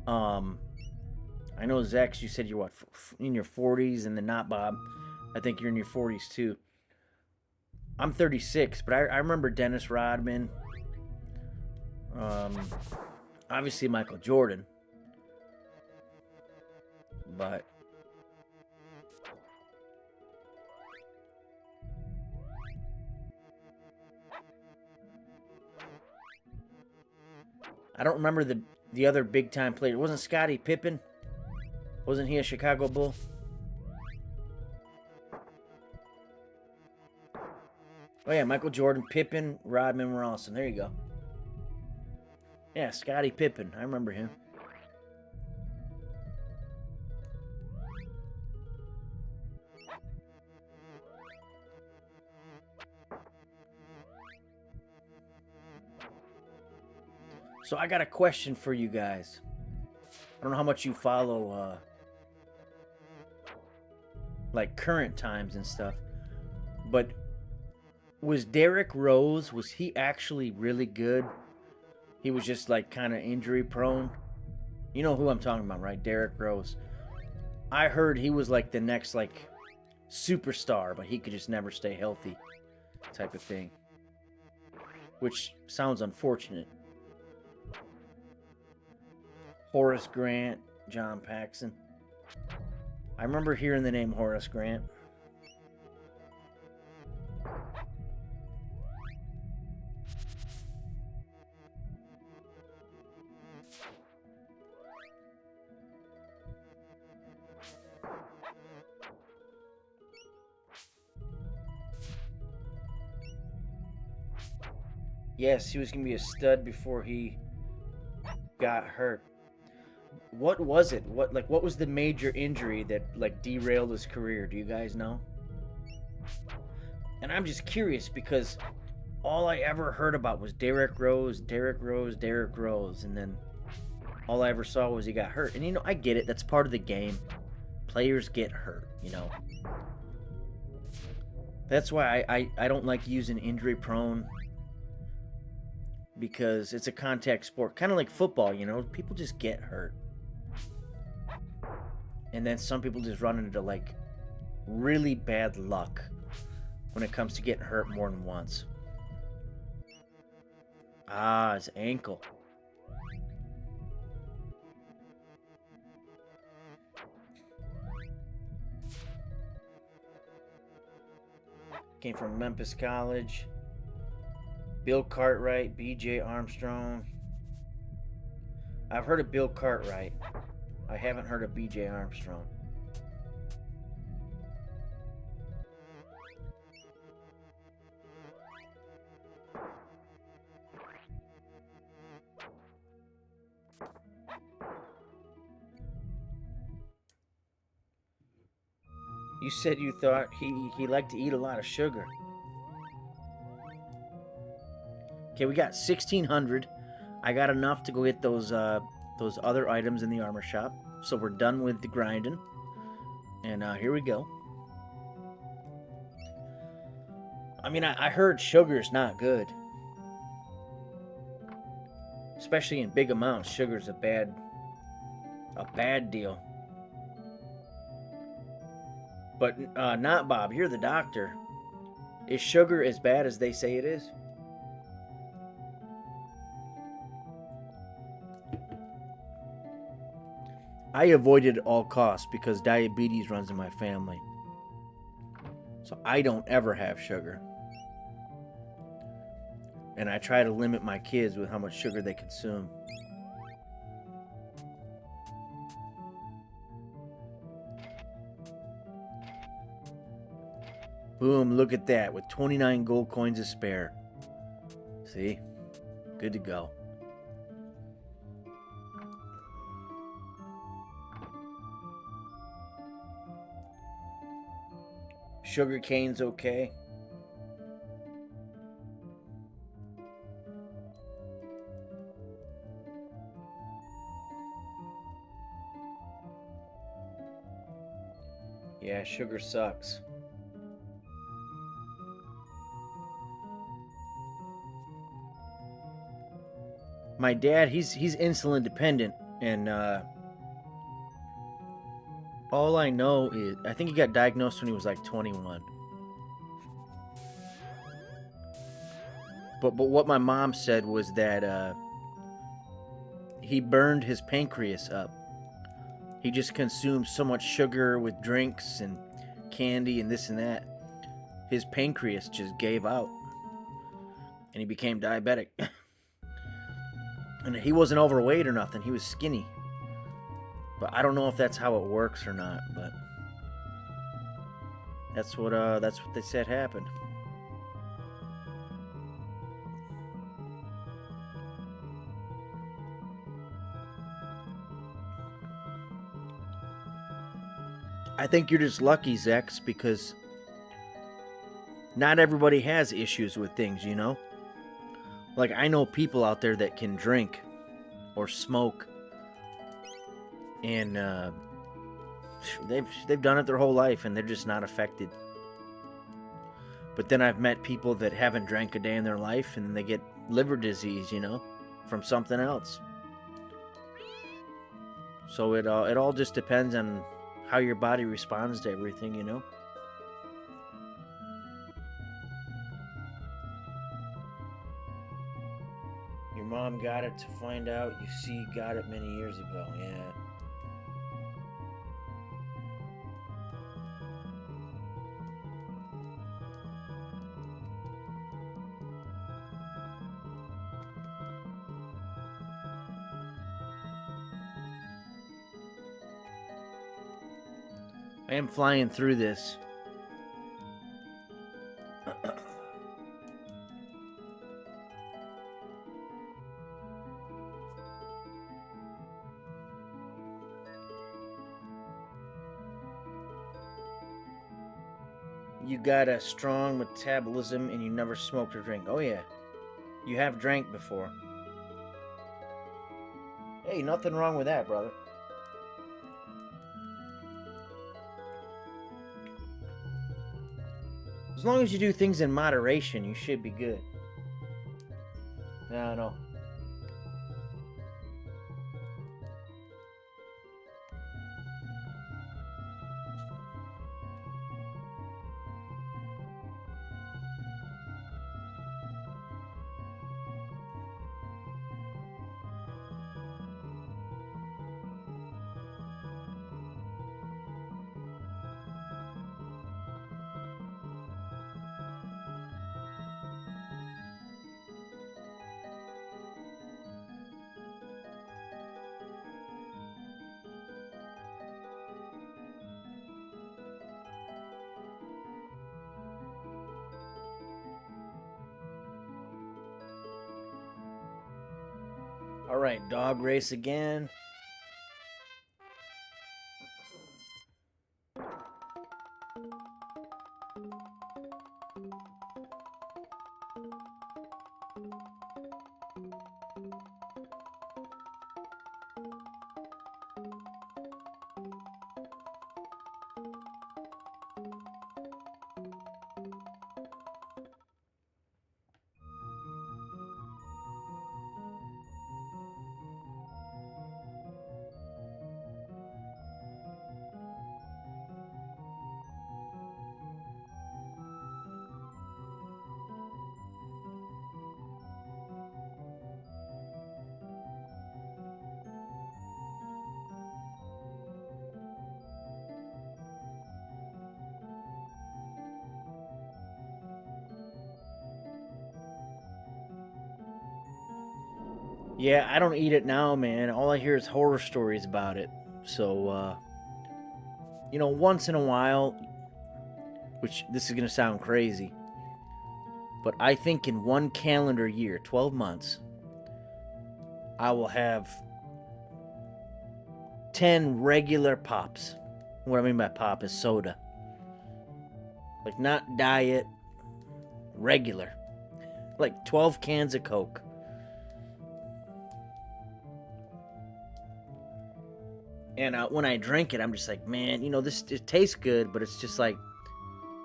I know, Zex, you said you're what, in your 40s, and then not Bob. I think you're in your 40s too. I'm 36, but I remember Dennis Rodman. Obviously Michael Jordan. But I don't remember the other big time player. Wasn't Scottie Pippen? Wasn't he a Chicago Bull? Oh yeah, Michael Jordan, Pippen, Rodman were awesome. There you go. Yeah, Scottie Pippen. I remember him. So I got a question for you guys. I don't know how much you follow like current times and stuff, but was Derrick Rose, was he actually really good? He was just like kind of injury prone. You know who I'm talking about, right? Derrick Rose. I heard he was like the next like superstar, but he could just never stay healthy type of thing, which sounds unfortunate. Horace Grant, John Paxson. I remember hearing the name Horace Grant. Yes, he was going to be a stud before he got hurt. What was it? What was the major injury that like derailed his career? Do you guys know? And I'm just curious because all I ever heard about was Derrick Rose, Derrick Rose, Derrick Rose, and then all I ever saw was he got hurt. And I get it. That's part of the game. Players get hurt. That's why I don't like using injury prone, because it's a contact sport. Kind of like football, people just get hurt. And then some people just run into like really bad luck when it comes to getting hurt more than once. Ah, his ankle. Came from Memphis College. Bill Cartwright, B.J. Armstrong. I've heard of Bill Cartwright. I haven't heard of B.J. Armstrong. You said you thought he liked to eat a lot of sugar. Okay, we got 1,600. I got enough to go get those other items in the armor shop. So we're done with the grinding. And here we go. I mean, I heard sugar's not good. Especially in big amounts. Sugar's a bad deal. But not Bob, you're the doctor. Is sugar as bad as they say it is? I avoid it at all costs because diabetes runs in my family. So I don't ever have sugar. And I try to limit my kids with how much sugar they consume. Boom, look at that, with 29 gold coins to spare. See? Good to go. Sugar cane's okay. Yeah, sugar sucks. My dad, he's insulin dependent, and all I know is I think he got diagnosed when he was like 21. But what my mom said was that he burned his pancreas up. He just consumed so much sugar with drinks and candy and this and that. His pancreas just gave out, and he became diabetic. And he wasn't overweight or nothing. He was skinny. But I don't know if that's how it works or not. But that's what they said happened. I think you're just lucky, Zex, because not everybody has issues with things. Like, I know people out there that can drink or smoke, and they've done it their whole life, and they're just not affected. But then I've met people that haven't drank a day in their life, and they get liver disease, from something else. So it all just depends on how your body responds to everything. Your mom got it to find out. You see, got it many years ago. Yeah. I am flying through this. You got a strong metabolism and you never smoked or drink. Oh, yeah. You have drank before. Hey, nothing wrong with that, brother. As long as you do things in moderation, you should be good. No, no. All right, dog race again. Yeah, I don't eat it now, man. All I hear is horror stories about it. So, once in a while, which this is going to sound crazy, but I think in one calendar year, 12 months, I will have 10 regular pops. What I mean by pop is soda. Like, not diet, regular. Like 12 cans of Coke. And when I drink it, I'm just like, man, this it tastes good, but it's just like,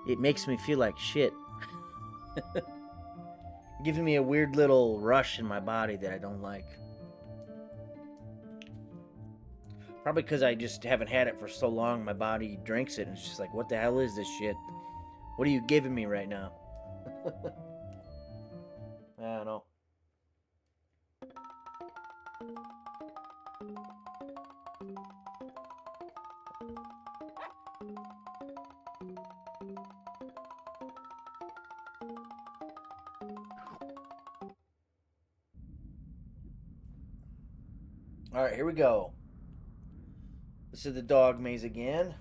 it makes me feel like shit. Giving me a weird little rush in my body that I don't like. Probably because I just haven't had it for so long, my body drinks it, and it's just like, what the hell is this shit? What are you giving me right now? I don't know. All right, here we go. This is the dog maze again.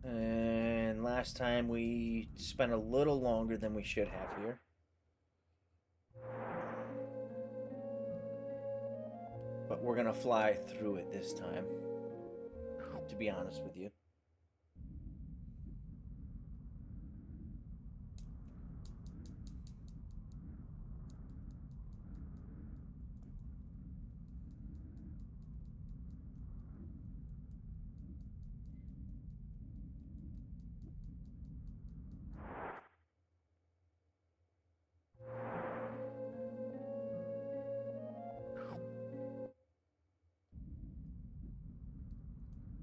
And last time we spent a little longer than we should have here. But we're going to fly through it this time, to be honest with you.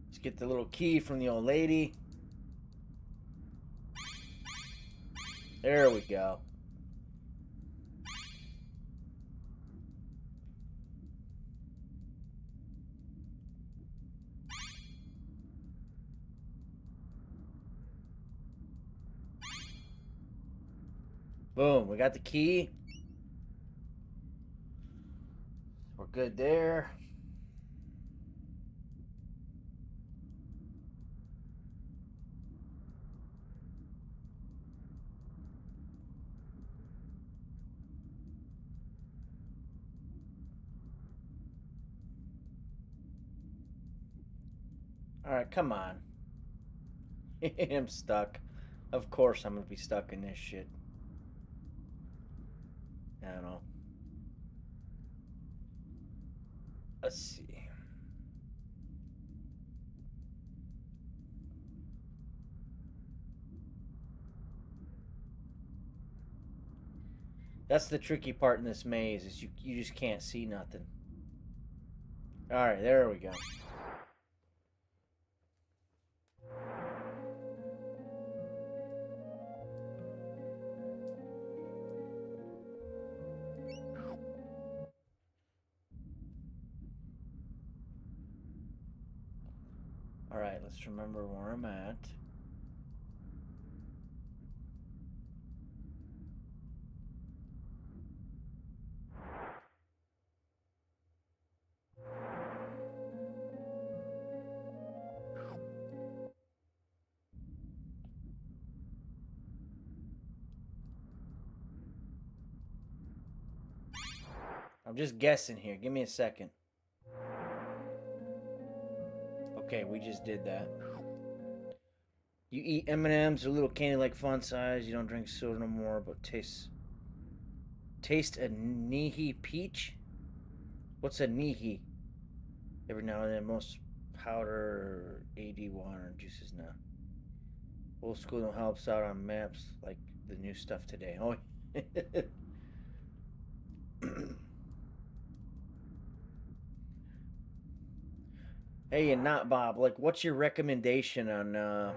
Let's get the little key from the old lady. There we go. Boom, we got the key. We're good there. All right, come on. I'm stuck. Of course I'm gonna be stuck in this shit. I don't know. Let's see. That's the tricky part in this maze is you just can't see nothing. All right, there we go. All right, let's remember where I'm at. I'm just guessing here. Give me a second. Okay, we just did that. You eat M&Ms, a little candy-like fun size. You don't drink soda no more, but taste a Nihi peach. What's a Nihi? Every now and then, most powder AD water juices now. Old school helps out on maps like the new stuff today. Oh. Hey, and not Bob. Like, what's your recommendation on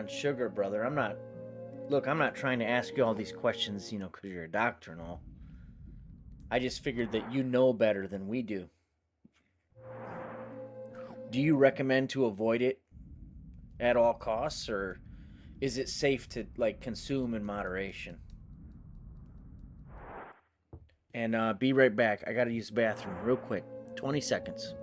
sugar, brother? I'm not. Look, I'm not trying to ask you all these questions, because you're a doctor and all. I just figured that you know better than we do. Do you recommend to avoid it at all costs, or is it safe to like consume in moderation? And be right back. I gotta use the bathroom real quick. 20 seconds.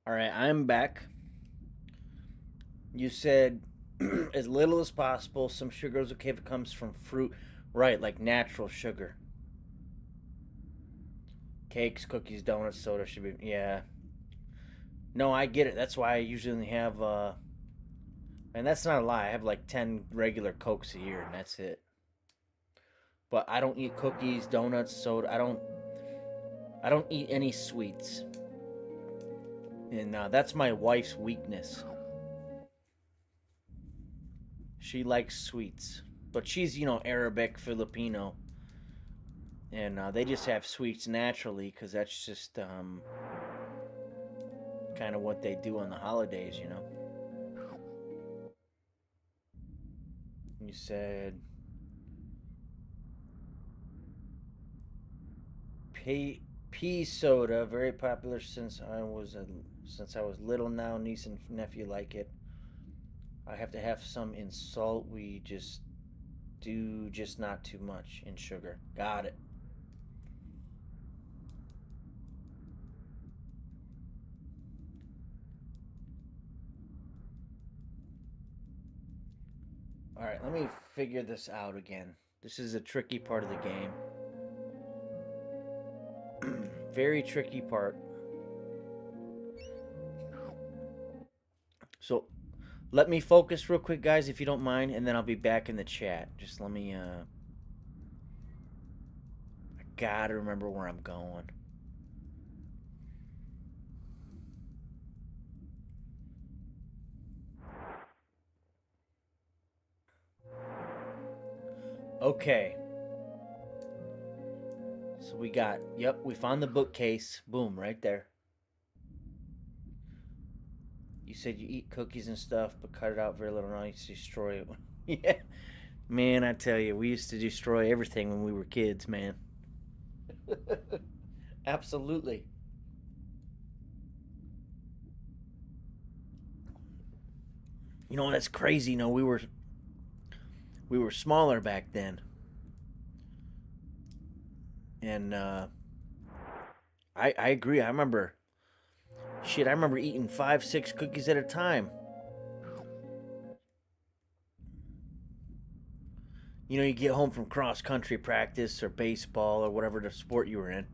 All right, I'm back. You said as little as possible. Some sugar is okay if it comes from fruit. Right, like natural sugar. Cakes, cookies, donuts, soda should be. Yeah. No, I get it. That's why I usually only have. And that's not a lie. I have like 10 regular Cokes a year, and that's it. But I don't eat cookies, donuts, soda. I don't eat any sweets. And that's my wife's weakness. She likes sweets. But she's, Arabic, Filipino. And they just have sweets naturally because that's just kind of what they do on the holidays. You said pea soda, very popular since I was little. Now niece and nephew like it. I have to have some in salt. We just not too much in sugar. Got it. Alright, let me figure this out again. This is a tricky part of the game. Very tricky part. So let me focus real quick, guys, if you don't mind, and then I'll be back in the chat. Just let me, I gotta remember where I'm going. Okay. So we got, yep, we found the bookcase. Boom, right there. You said you eat cookies and stuff, but cut it out very little. Now you destroy it. Yeah. Man, I tell you, we used to destroy everything when we were kids, man. Absolutely. You know, that's crazy. You know, we were smaller back then. And I agree. I remember eating 5, 6 cookies at a time. You know, you get home from cross country practice or baseball or whatever the sport you were in,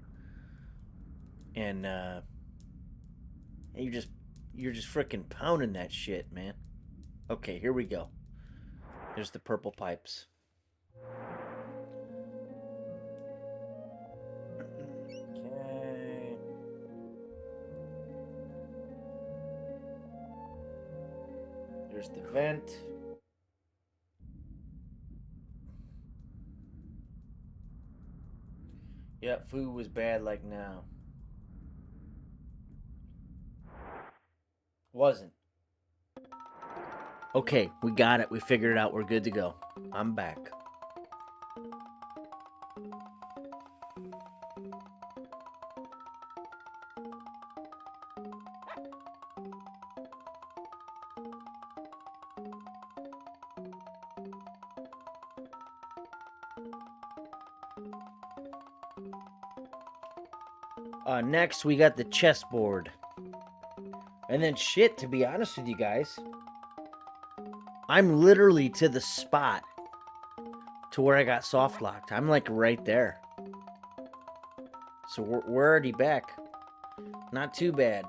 and you're just freaking pounding that shit, man. Okay, here we go. There's the purple pipes. Okay. There's the vent. Yeah, food was bad like now. Wasn't. Okay, we got it. We figured it out. We're good to go. I'm back. Next, we got the chessboard. And then, shit, to be honest with you guys, I'm literally to the spot to where I got soft locked. I'm like right there. So we're already back. Not too bad.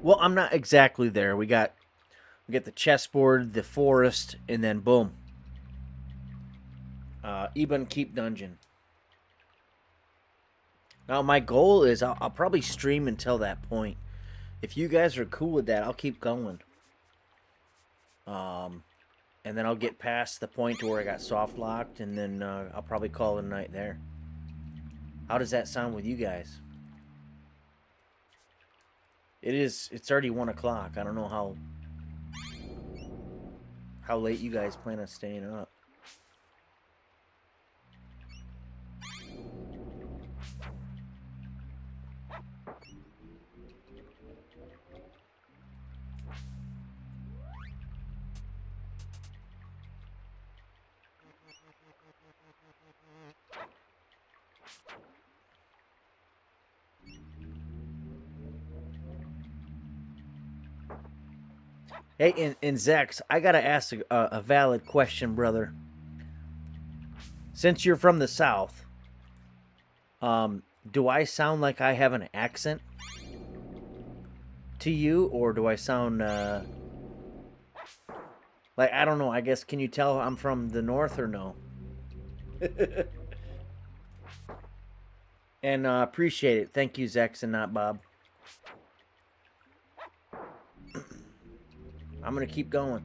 Well, I'm not exactly there. We got the chessboard, the forest, and then boom. Eben Keep Dungeon. Now my goal is I'll probably stream until that point. If you guys are cool with that, I'll keep going. And then I'll get past the point to where I got soft locked, and then I'll probably call it a night there. How does that sound with you guys? It's already 1 o'clock. I don't know how late you guys plan on staying up. Hey, and Zax, I gotta ask a valid question, brother. Since you're from the South, do I sound like I have an accent to you, or do I sound like, I don't know? I guess, can you tell I'm from the North or no? And appreciate it. Thank you, Zax, and not Bob. I'm gonna keep going.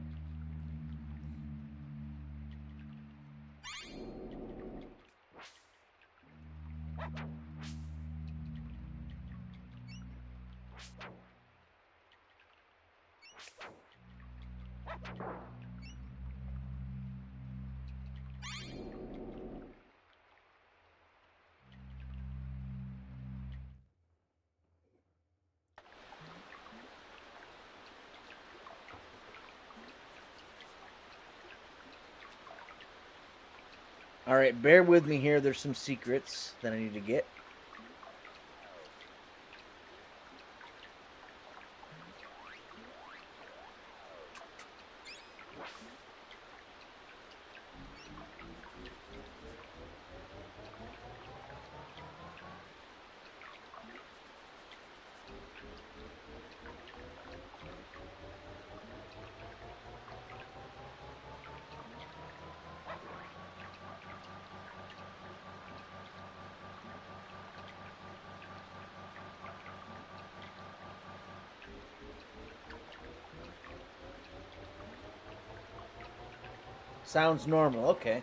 All right, bear with me here. There's some secrets that I need to get. Sounds normal. Okay.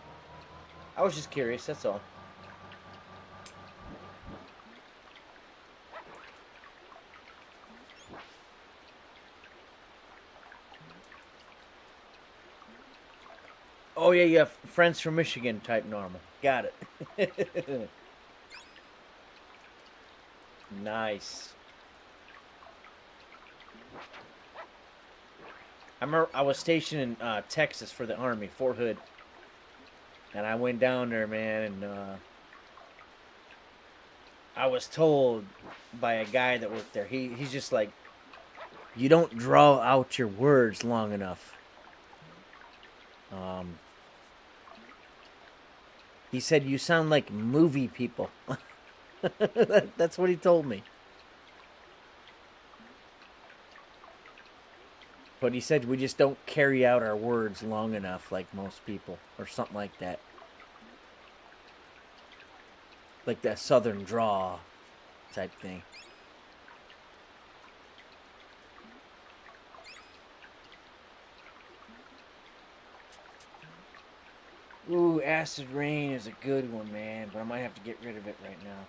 I was just curious. That's all. Oh yeah, yeah. Friends from Michigan type normal. Got it. Nice. I was stationed in Texas for the Army, Fort Hood, and I went down there, man, and I was told by a guy that worked there. He's just like, you don't draw out your words long enough. Um, he said you sound like movie people. That's what he told me. But he said we just don't carry out our words long enough like most people, or something like that. Like that southern draw type thing. Ooh, acid rain is a good one, man, but I might have to get rid of it right now.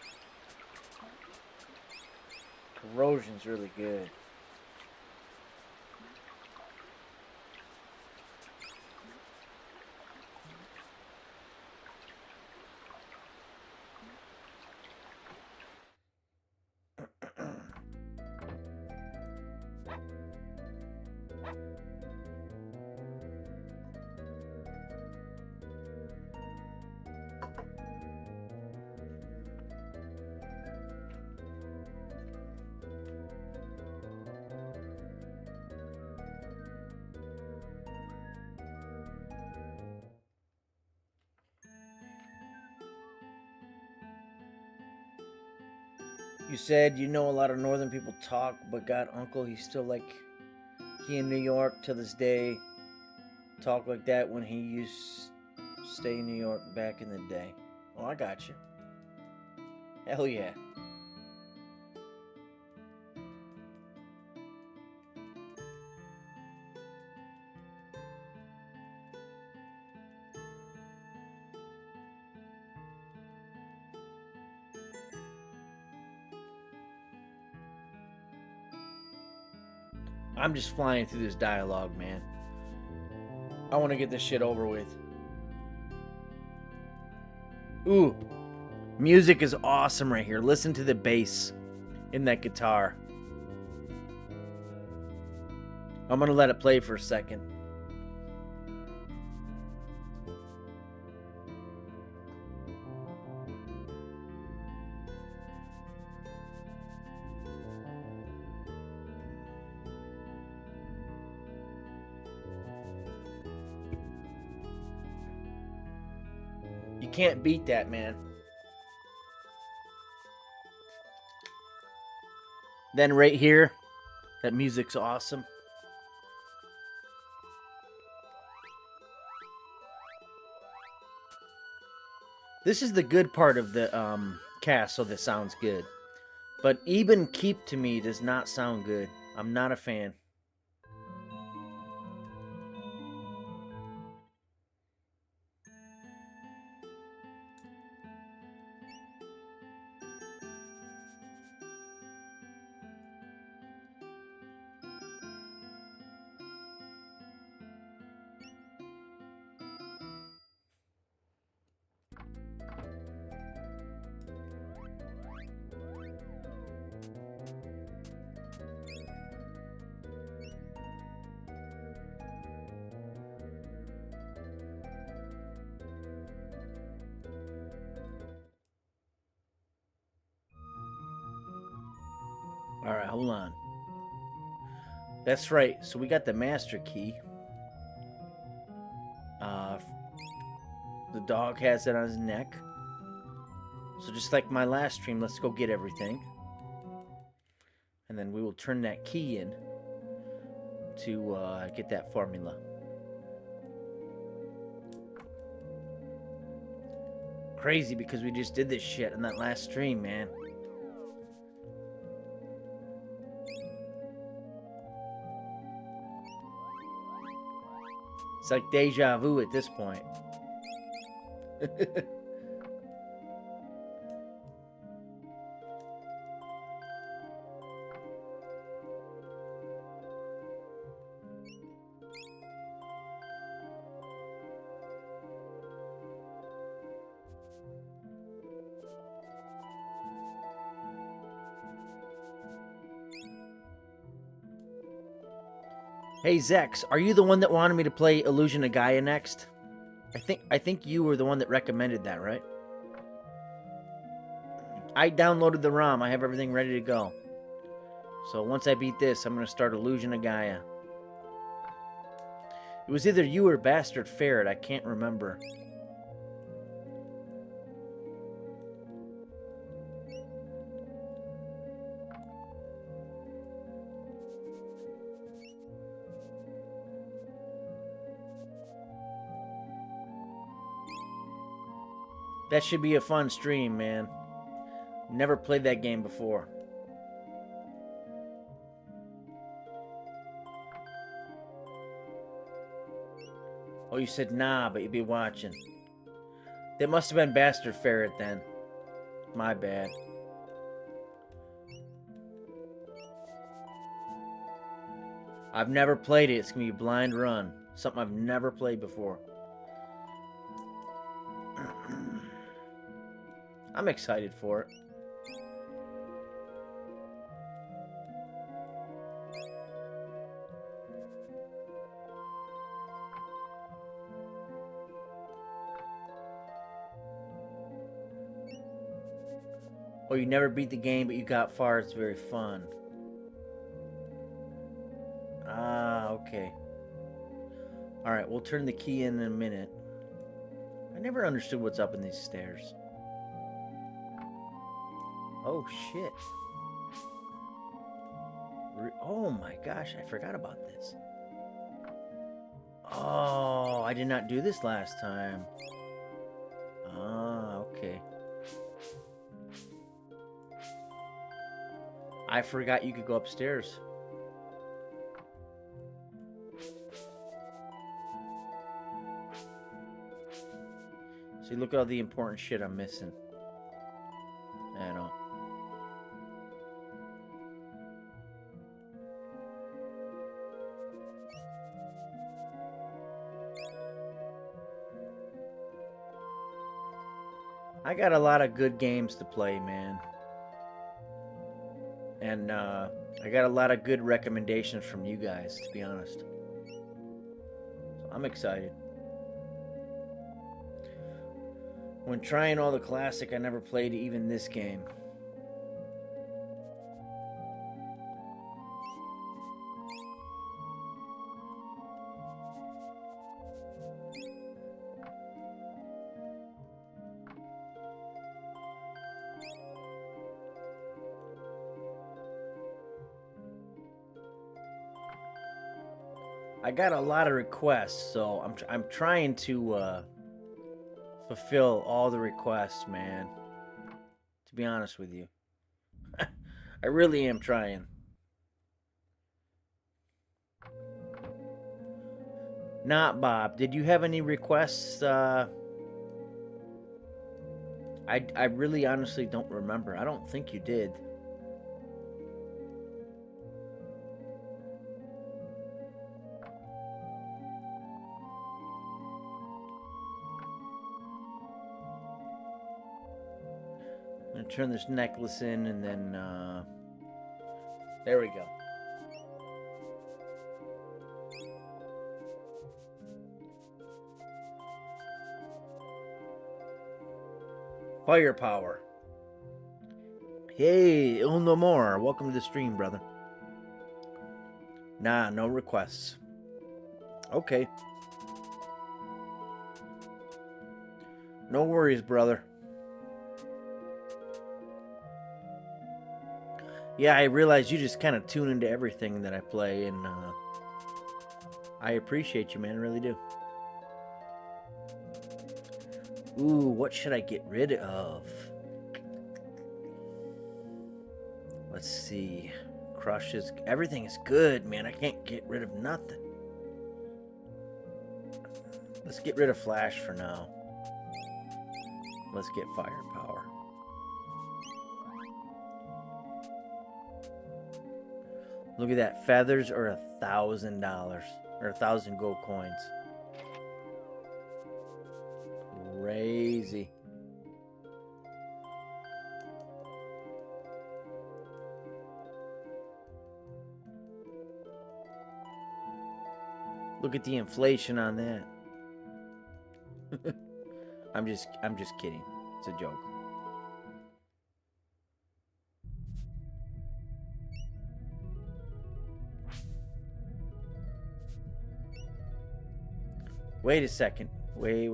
Corrosion's really good. You said you know a lot of northern people talk, but got uncle, he's still like he in New York to this day. Talk like that when he used to stay in New York back in the day. Oh, I got you. Hell yeah. I'm just flying through this dialogue, man. I want to get this shit over with. Ooh, music is awesome right here. Listen to the bass in that guitar. I'm gonna let it play for a second. You can't beat that, man. Then right here, that music's awesome. This is the good part of the cast, so this sounds good. But even Keep to Me does not sound good. I'm not a fan. Alright, hold on. That's right. So we got the master key. The dog has it on his neck. So just like my last stream, let's go get everything. And then we will turn that key in to get that formula. Crazy because we just did this shit on that last stream, man. It's like deja vu at this point. Hey Zex, are you the one that wanted me to play Illusion of Gaia next? I think you were the one that recommended that, right? I downloaded the ROM. I have everything ready to go. So once I beat this, I'm going to start Illusion of Gaia. It was either you or Bastard Ferret. I can't remember. That should be a fun stream, man. Never played that game before. Oh, you said nah, but you'd be watching. That must have been Bastard Ferret then. My bad. I've never played it. It's going to be a blind run. Something I've never played before. I'm excited for it. Oh, you never beat the game, but you got far. It's very fun. Ah, okay. Alright, we'll turn the key in a minute. I never understood what's up in these stairs. Oh, shit. Oh my gosh, I forgot about this. Oh, I did not do this last time. Ah, okay. I forgot you could go upstairs. See, look at all the important shit I'm missing. I don't. I got a lot of good games to play, man. And I got a lot of good recommendations from you guys, to be honest. So I'm excited. When trying all the classic, I never played even this game. I got a lot of requests, so I'm trying to fulfill all the requests, man. To be honest with you. I really am trying. Not Bob. Did you have any requests? I really honestly don't remember. I don't think you did. I'm gonna turn this necklace in and then there we go. Firepower. Hey, no more. Welcome to the stream, brother. Nah, no requests. Okay. No worries, brother. Yeah, I realize you just kind of tune into everything that I play, and I appreciate you, man. I really do. Ooh, what should I get rid of? Let's see. Crush is... Everything is good, man. I can't get rid of nothing. Let's get rid of Flash for now. Let's get Firepower. Look at that. Feathers are $1,000. Or 1,000 gold coins. Crazy. Look at the inflation on that. I'm just kidding. It's a joke. Wait a second. Wait.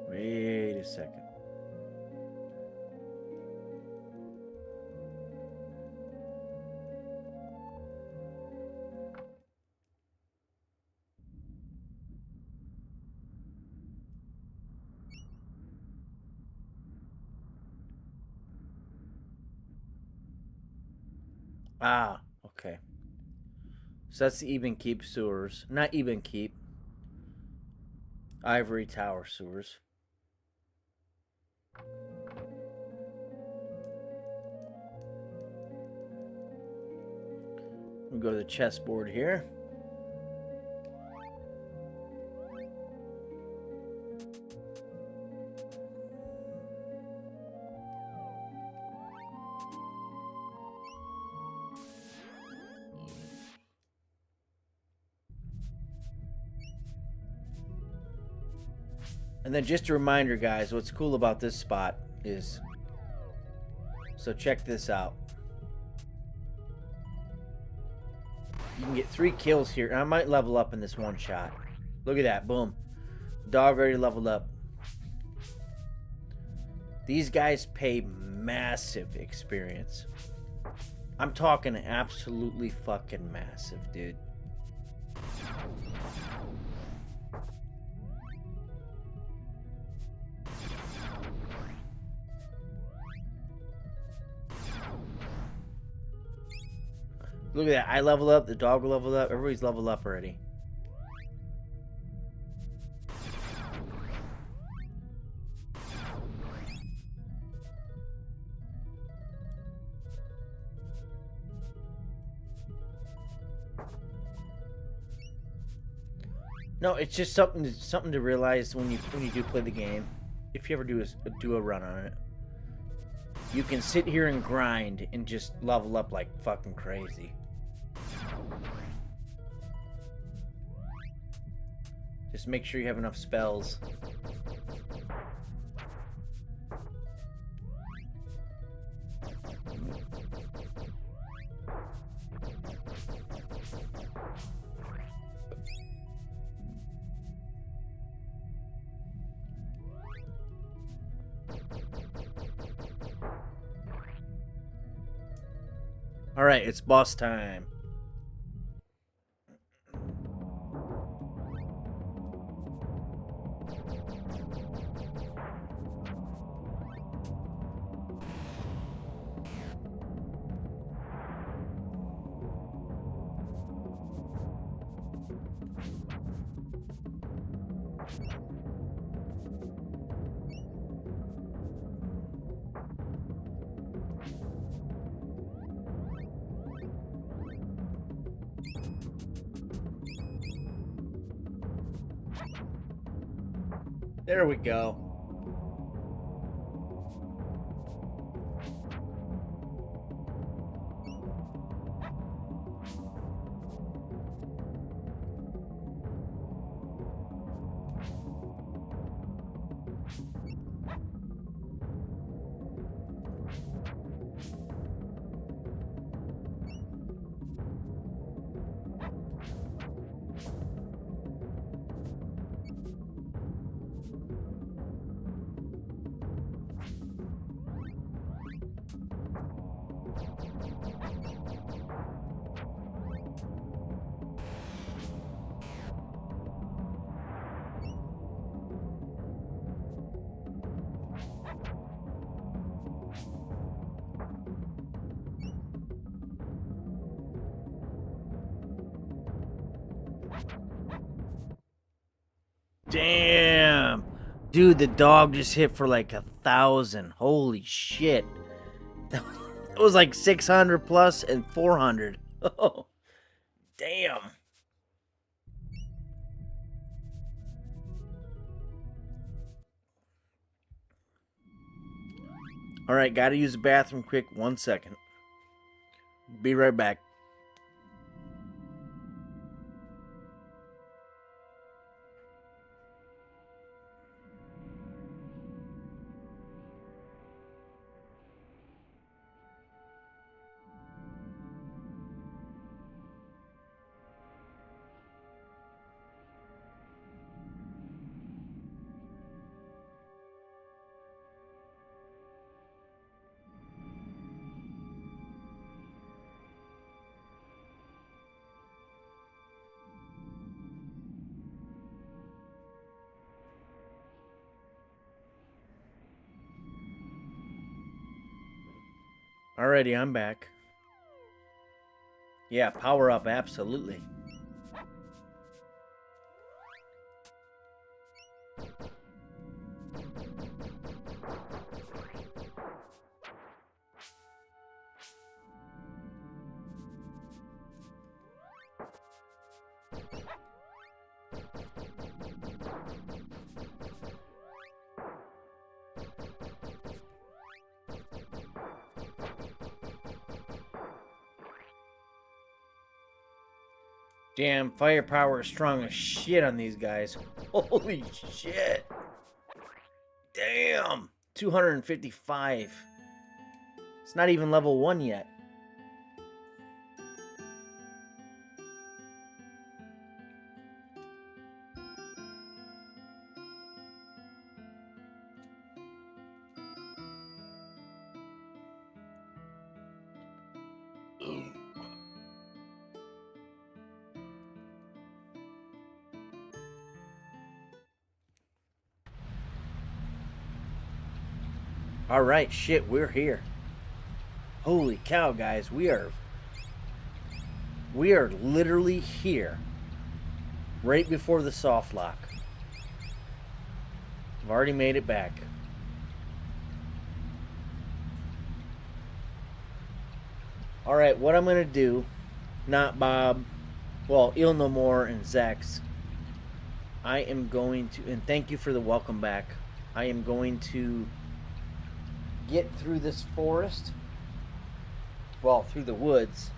Wait a second. Ah, okay. So that's the Even Keep sewers. Not Even Keep. Ivory Tower sewers. We'll go to the chessboard here. And then just a reminder, guys, what's cool about this spot is... So check this out. You can get 3 kills here. And I might level up in this one shot. Look at that. Boom. Dog already leveled up. These guys pay massive experience. I'm talking absolutely fucking massive, dude. Look at that. I leveled up. The dog leveled up. Everybody's leveled up already. No, it's just something to realize when you do play the game. If you ever do a run on it, you can sit here and grind and just level up like fucking crazy. Just make sure you have enough spells. All right, it's boss time. There we go. Damn. Dude, the dog just hit for like 1,000. Holy shit. It was like 600 plus and 400. Oh, damn. All right, gotta use the bathroom quick. 1 second. Be right back. Alrighty, I'm back. Yeah, power up, absolutely. Damn, firepower is strong as shit on these guys. Holy shit. Damn. 255. It's not even level 1 yet. Alright, shit, we're here. Holy cow, guys, we are literally here. Right before the soft lock. I've already made it back. Alright, what I'm gonna do, not Bob, well, Il No More and Zex, I am going to, and thank you for the welcome back, I am going to get through this forest, well, through the woods,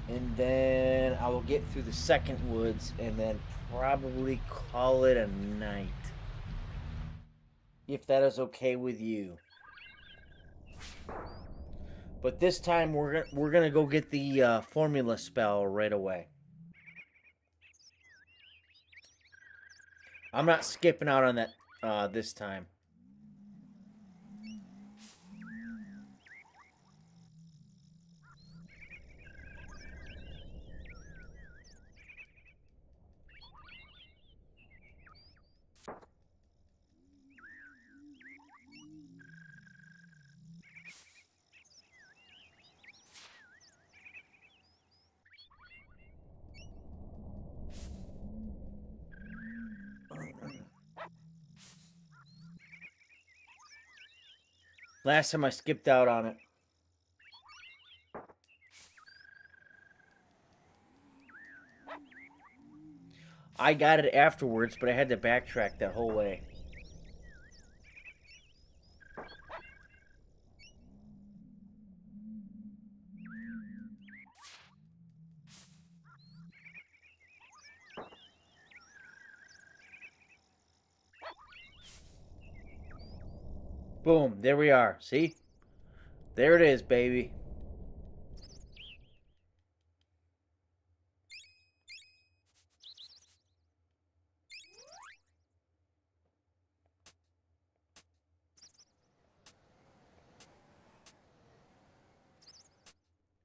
and then I will get through the second woods, and then probably call it a night. If that is okay with you. But this time we're gonna go get the formula spell right away. I'm not skipping out on that this time. Last time I skipped out on it. I got it afterwards, but I had to backtrack that whole way. Boom, there we are. See? There it is, baby.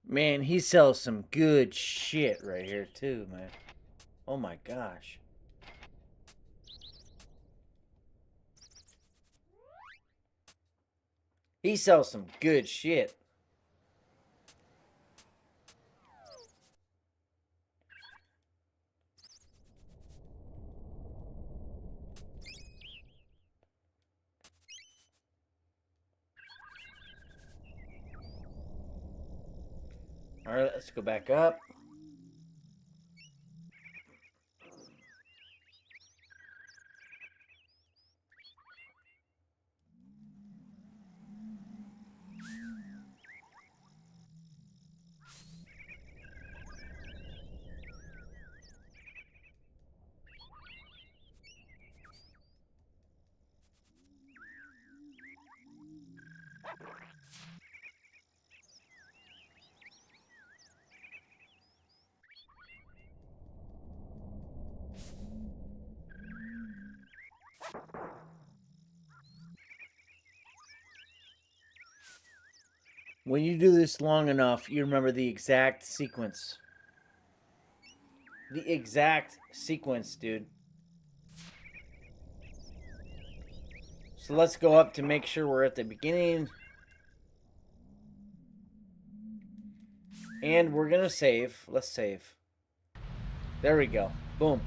Man, he sells some good shit right here too, man. Oh my gosh. He sells some good shit. All right, let's go back up. When you do this long enough, you remember the exact sequence. The exact sequence, dude. So let's go up to make sure we're at the beginning. And we're going to save. Let's save. There we go. Boom.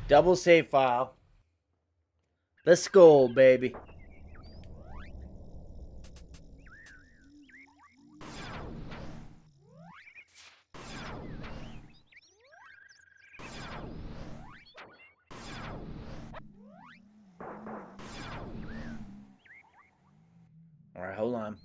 Double save file. Let's go, baby. All right, hold on.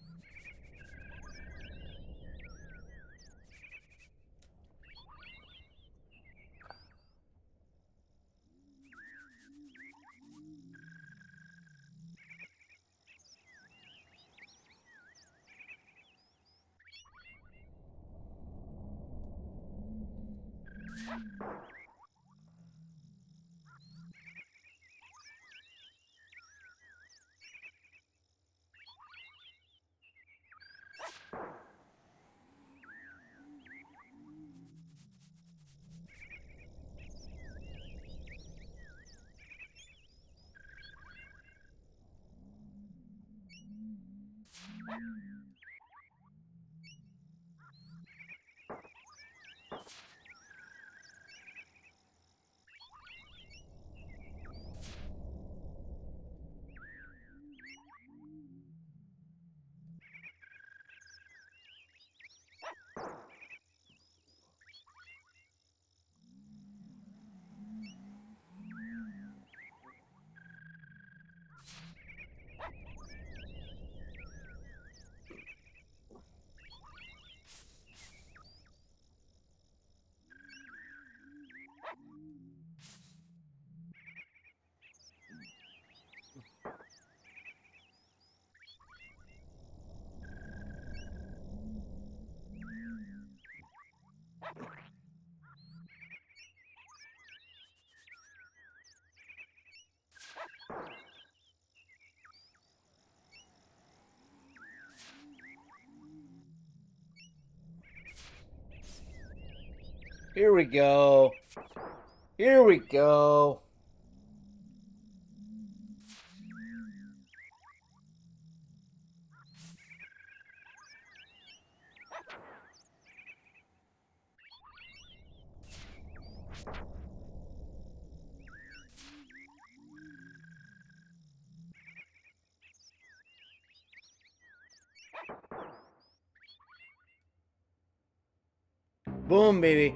Here we go. Here we go. Boom, baby.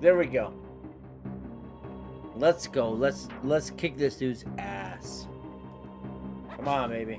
There we go. Let's go. Let's kick this dude's ass. Come on, baby.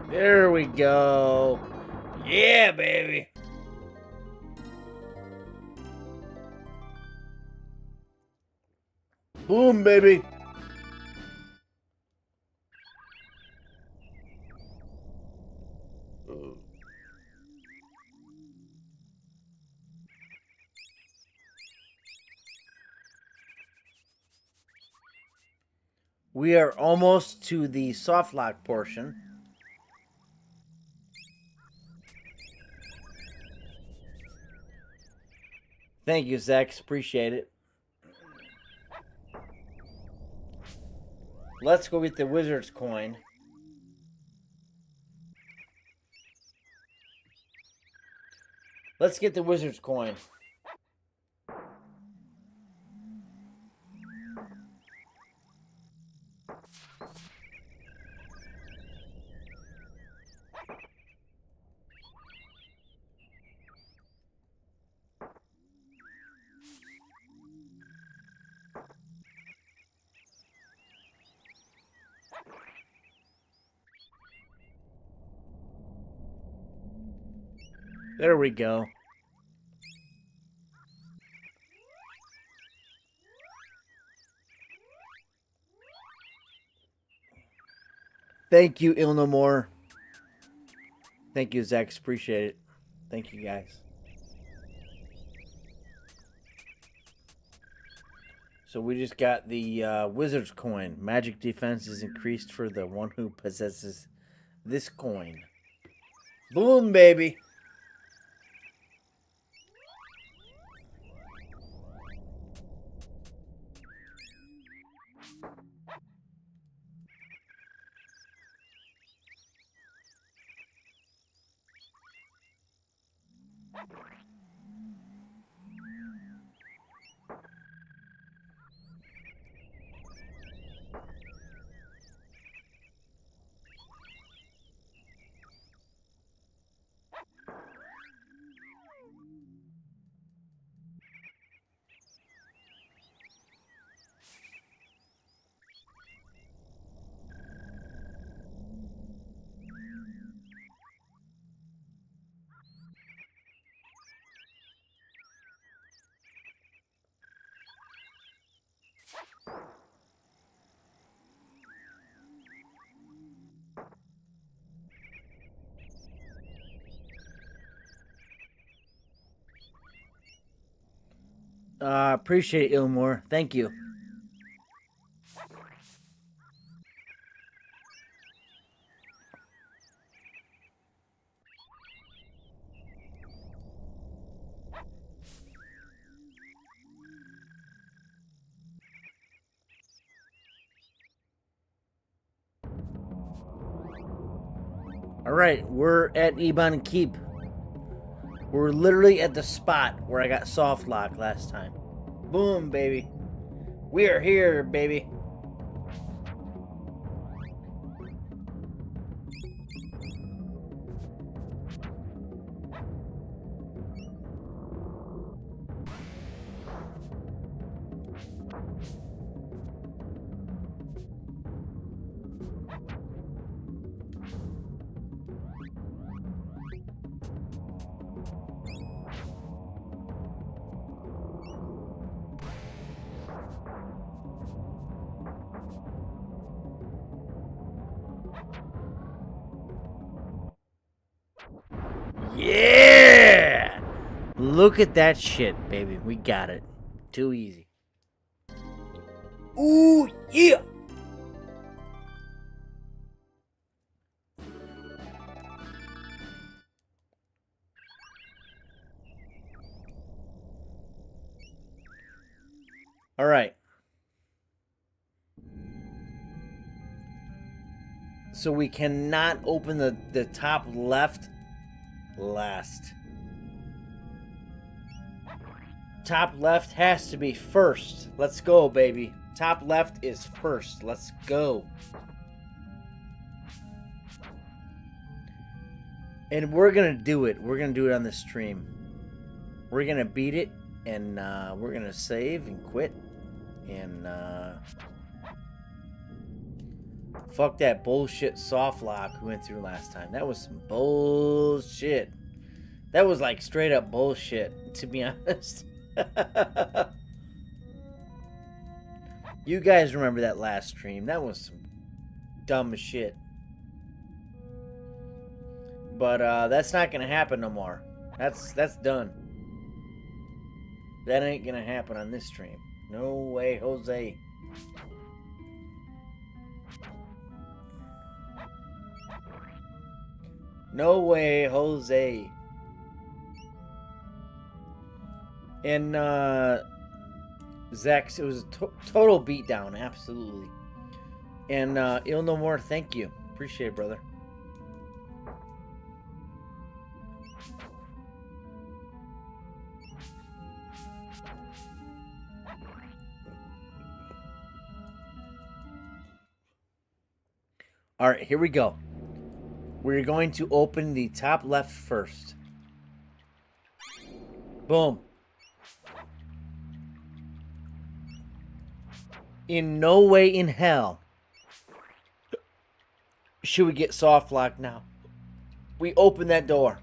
There we go. Yeah, baby. Boom, baby. We are almost to the soft lock portion. Thank you, Zach. Appreciate it. Let's go get the wizard's coin. Let's get the wizard's coin. There we go. Thank you, Ilnomore. Thank you, Zach. Appreciate it. Thank you, guys. So we just got the wizard's coin. Magic defense is increased for the one who possesses this coin. Boom, baby. Appreciate it, Ilmore. Thank you. All right, we're at Ebon Keep. We're literally at the spot where I got soft lock last time. Boom, baby. We are here, baby. Yeah! Look at that shit, baby. We got it. Too easy. Ooh, yeah! All right. So we cannot open the top left last. Top left has to be first. Let's go, baby. Top left is first. Let's go. And we're going to do it. We're going to do it on the stream. We're going to beat it. And we're going to save and quit. And fuck that bullshit soft lock we went through last time. That was some bullshit. That was like straight up bullshit, to be honest. You guys remember that last stream. That was some dumb shit. But that's not gonna happen no more. That's done. That ain't gonna happen on this stream. No way, Jose. No way, Jose. And Zex, it was a total beatdown, absolutely. And Il No More, thank you. Appreciate it, brother. All right, here we go. We're going to open the top left first. Boom. In no way in hell should we get soft lock now. We open that door.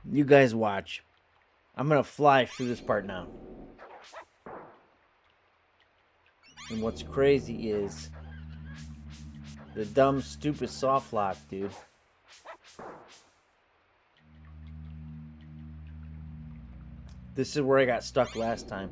You guys watch. I'm going to fly through this part now. And what's crazy is the dumb, stupid soft lock, dude. This is where I got stuck last time.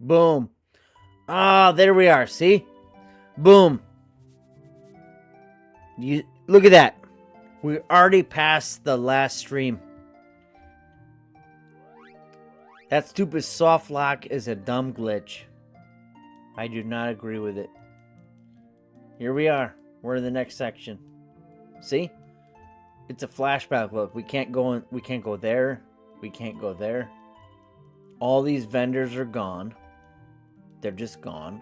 Boom. Ah, there we are. See? Boom. You look at that. We already passed the last stream. That stupid soft lock is a dumb glitch. I do not agree with it. Here we are. We're in the next section. See? It's a flashback look. We can't go in, we can't go there. We can't go there. All these vendors are gone. They're just gone.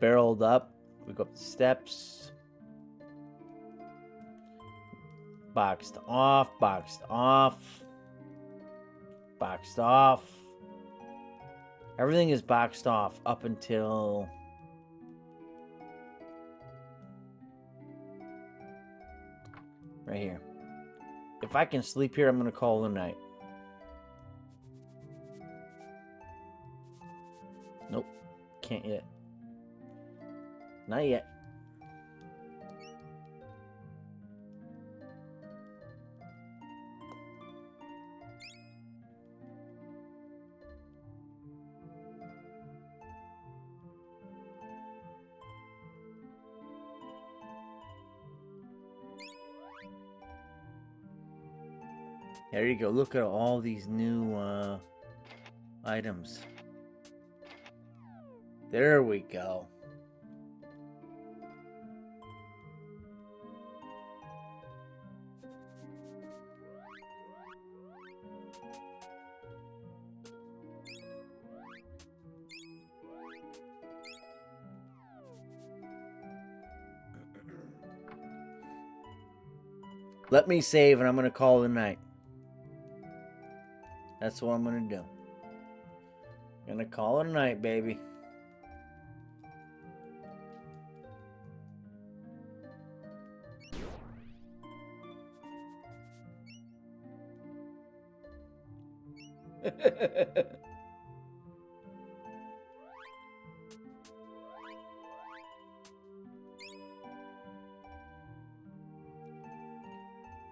Barreled up. We go up the steps. Boxed off. Boxed off. Boxed off. Everything is boxed off up until... right here. If I can sleep here, I'm going to call it a night. Nope. Can't yet. Not yet. There you go. Look at all these new items. There we go. Let me save and I'm going to call it a night. That's what I'm going to do. I'm going to call it a night, baby.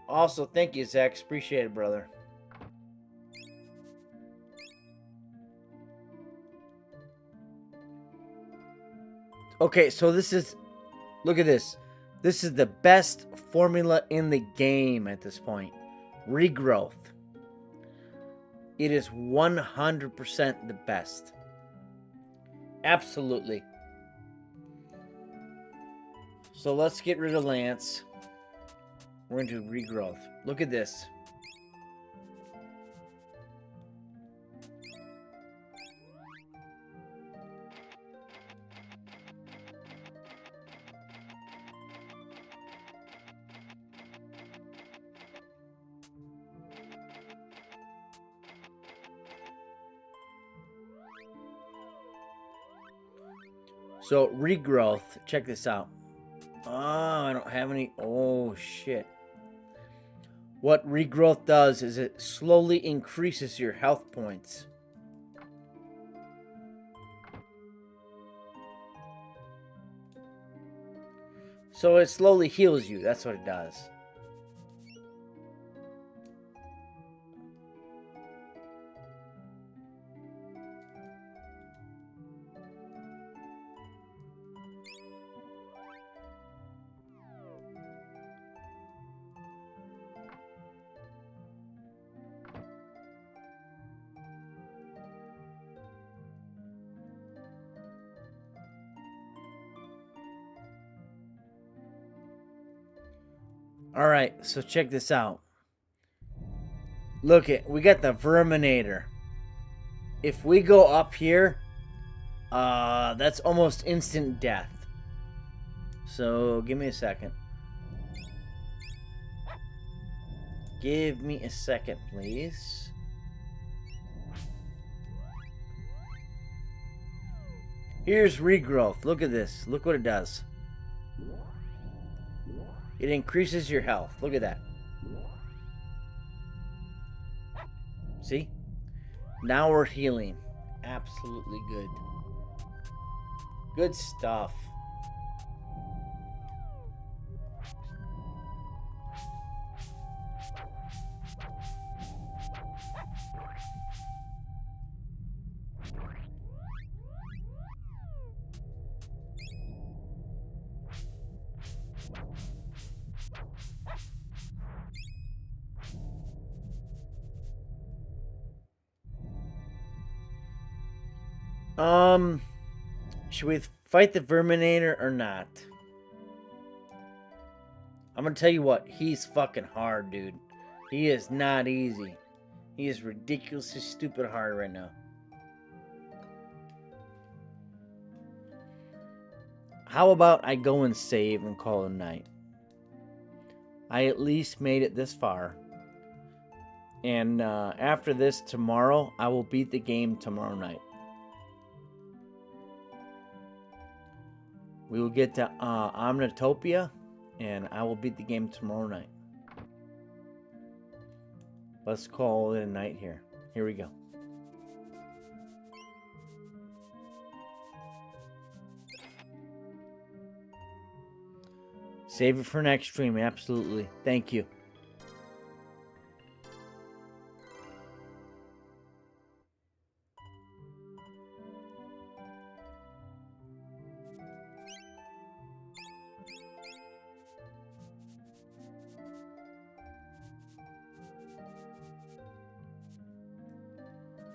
Also, thank you, Zach. Appreciate it, brother. Okay, so this is... Look at this. This is the best formula in the game at this point. Regrowth. It is 100% the best. Absolutely. So let's get rid of Lance. We're into regrowth. Look at this. So regrowth, check this out. Oh, I don't have any. Oh, shit. What regrowth does is it slowly increases your health points. So it slowly heals you. That's what it does. Alright, so check this out. Look it, we got the Verminator. If we go up here, that's almost instant death. So give me a second. Give me a second, please. Here's regrowth. Look at this. Look what it does. It increases your health. Look at that. See? Now we're healing. Absolutely good. Good stuff. Should we fight the Verminator or not? I'm gonna tell you what, he's fucking hard, dude. He is not easy. He is ridiculously stupid hard right now. How about I go and save and call it a night? I at least made it this far. And after this, tomorrow, I will beat the game tomorrow night. We will get to Omnitopia, and I will beat the game tomorrow night. Let's call it a night here. Here we go. Save it for next stream, absolutely. Thank you.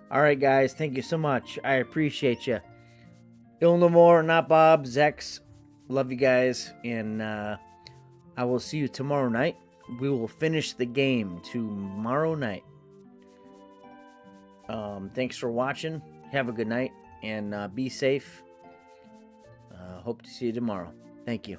Alright, guys. Thank you so much. I appreciate you. Ilnamore, not Bob, Zex. Love you guys. And I will see you tomorrow night. We will finish the game tomorrow night. Thanks for watching. Have a good night. And be safe. Hope to see you tomorrow. Thank you.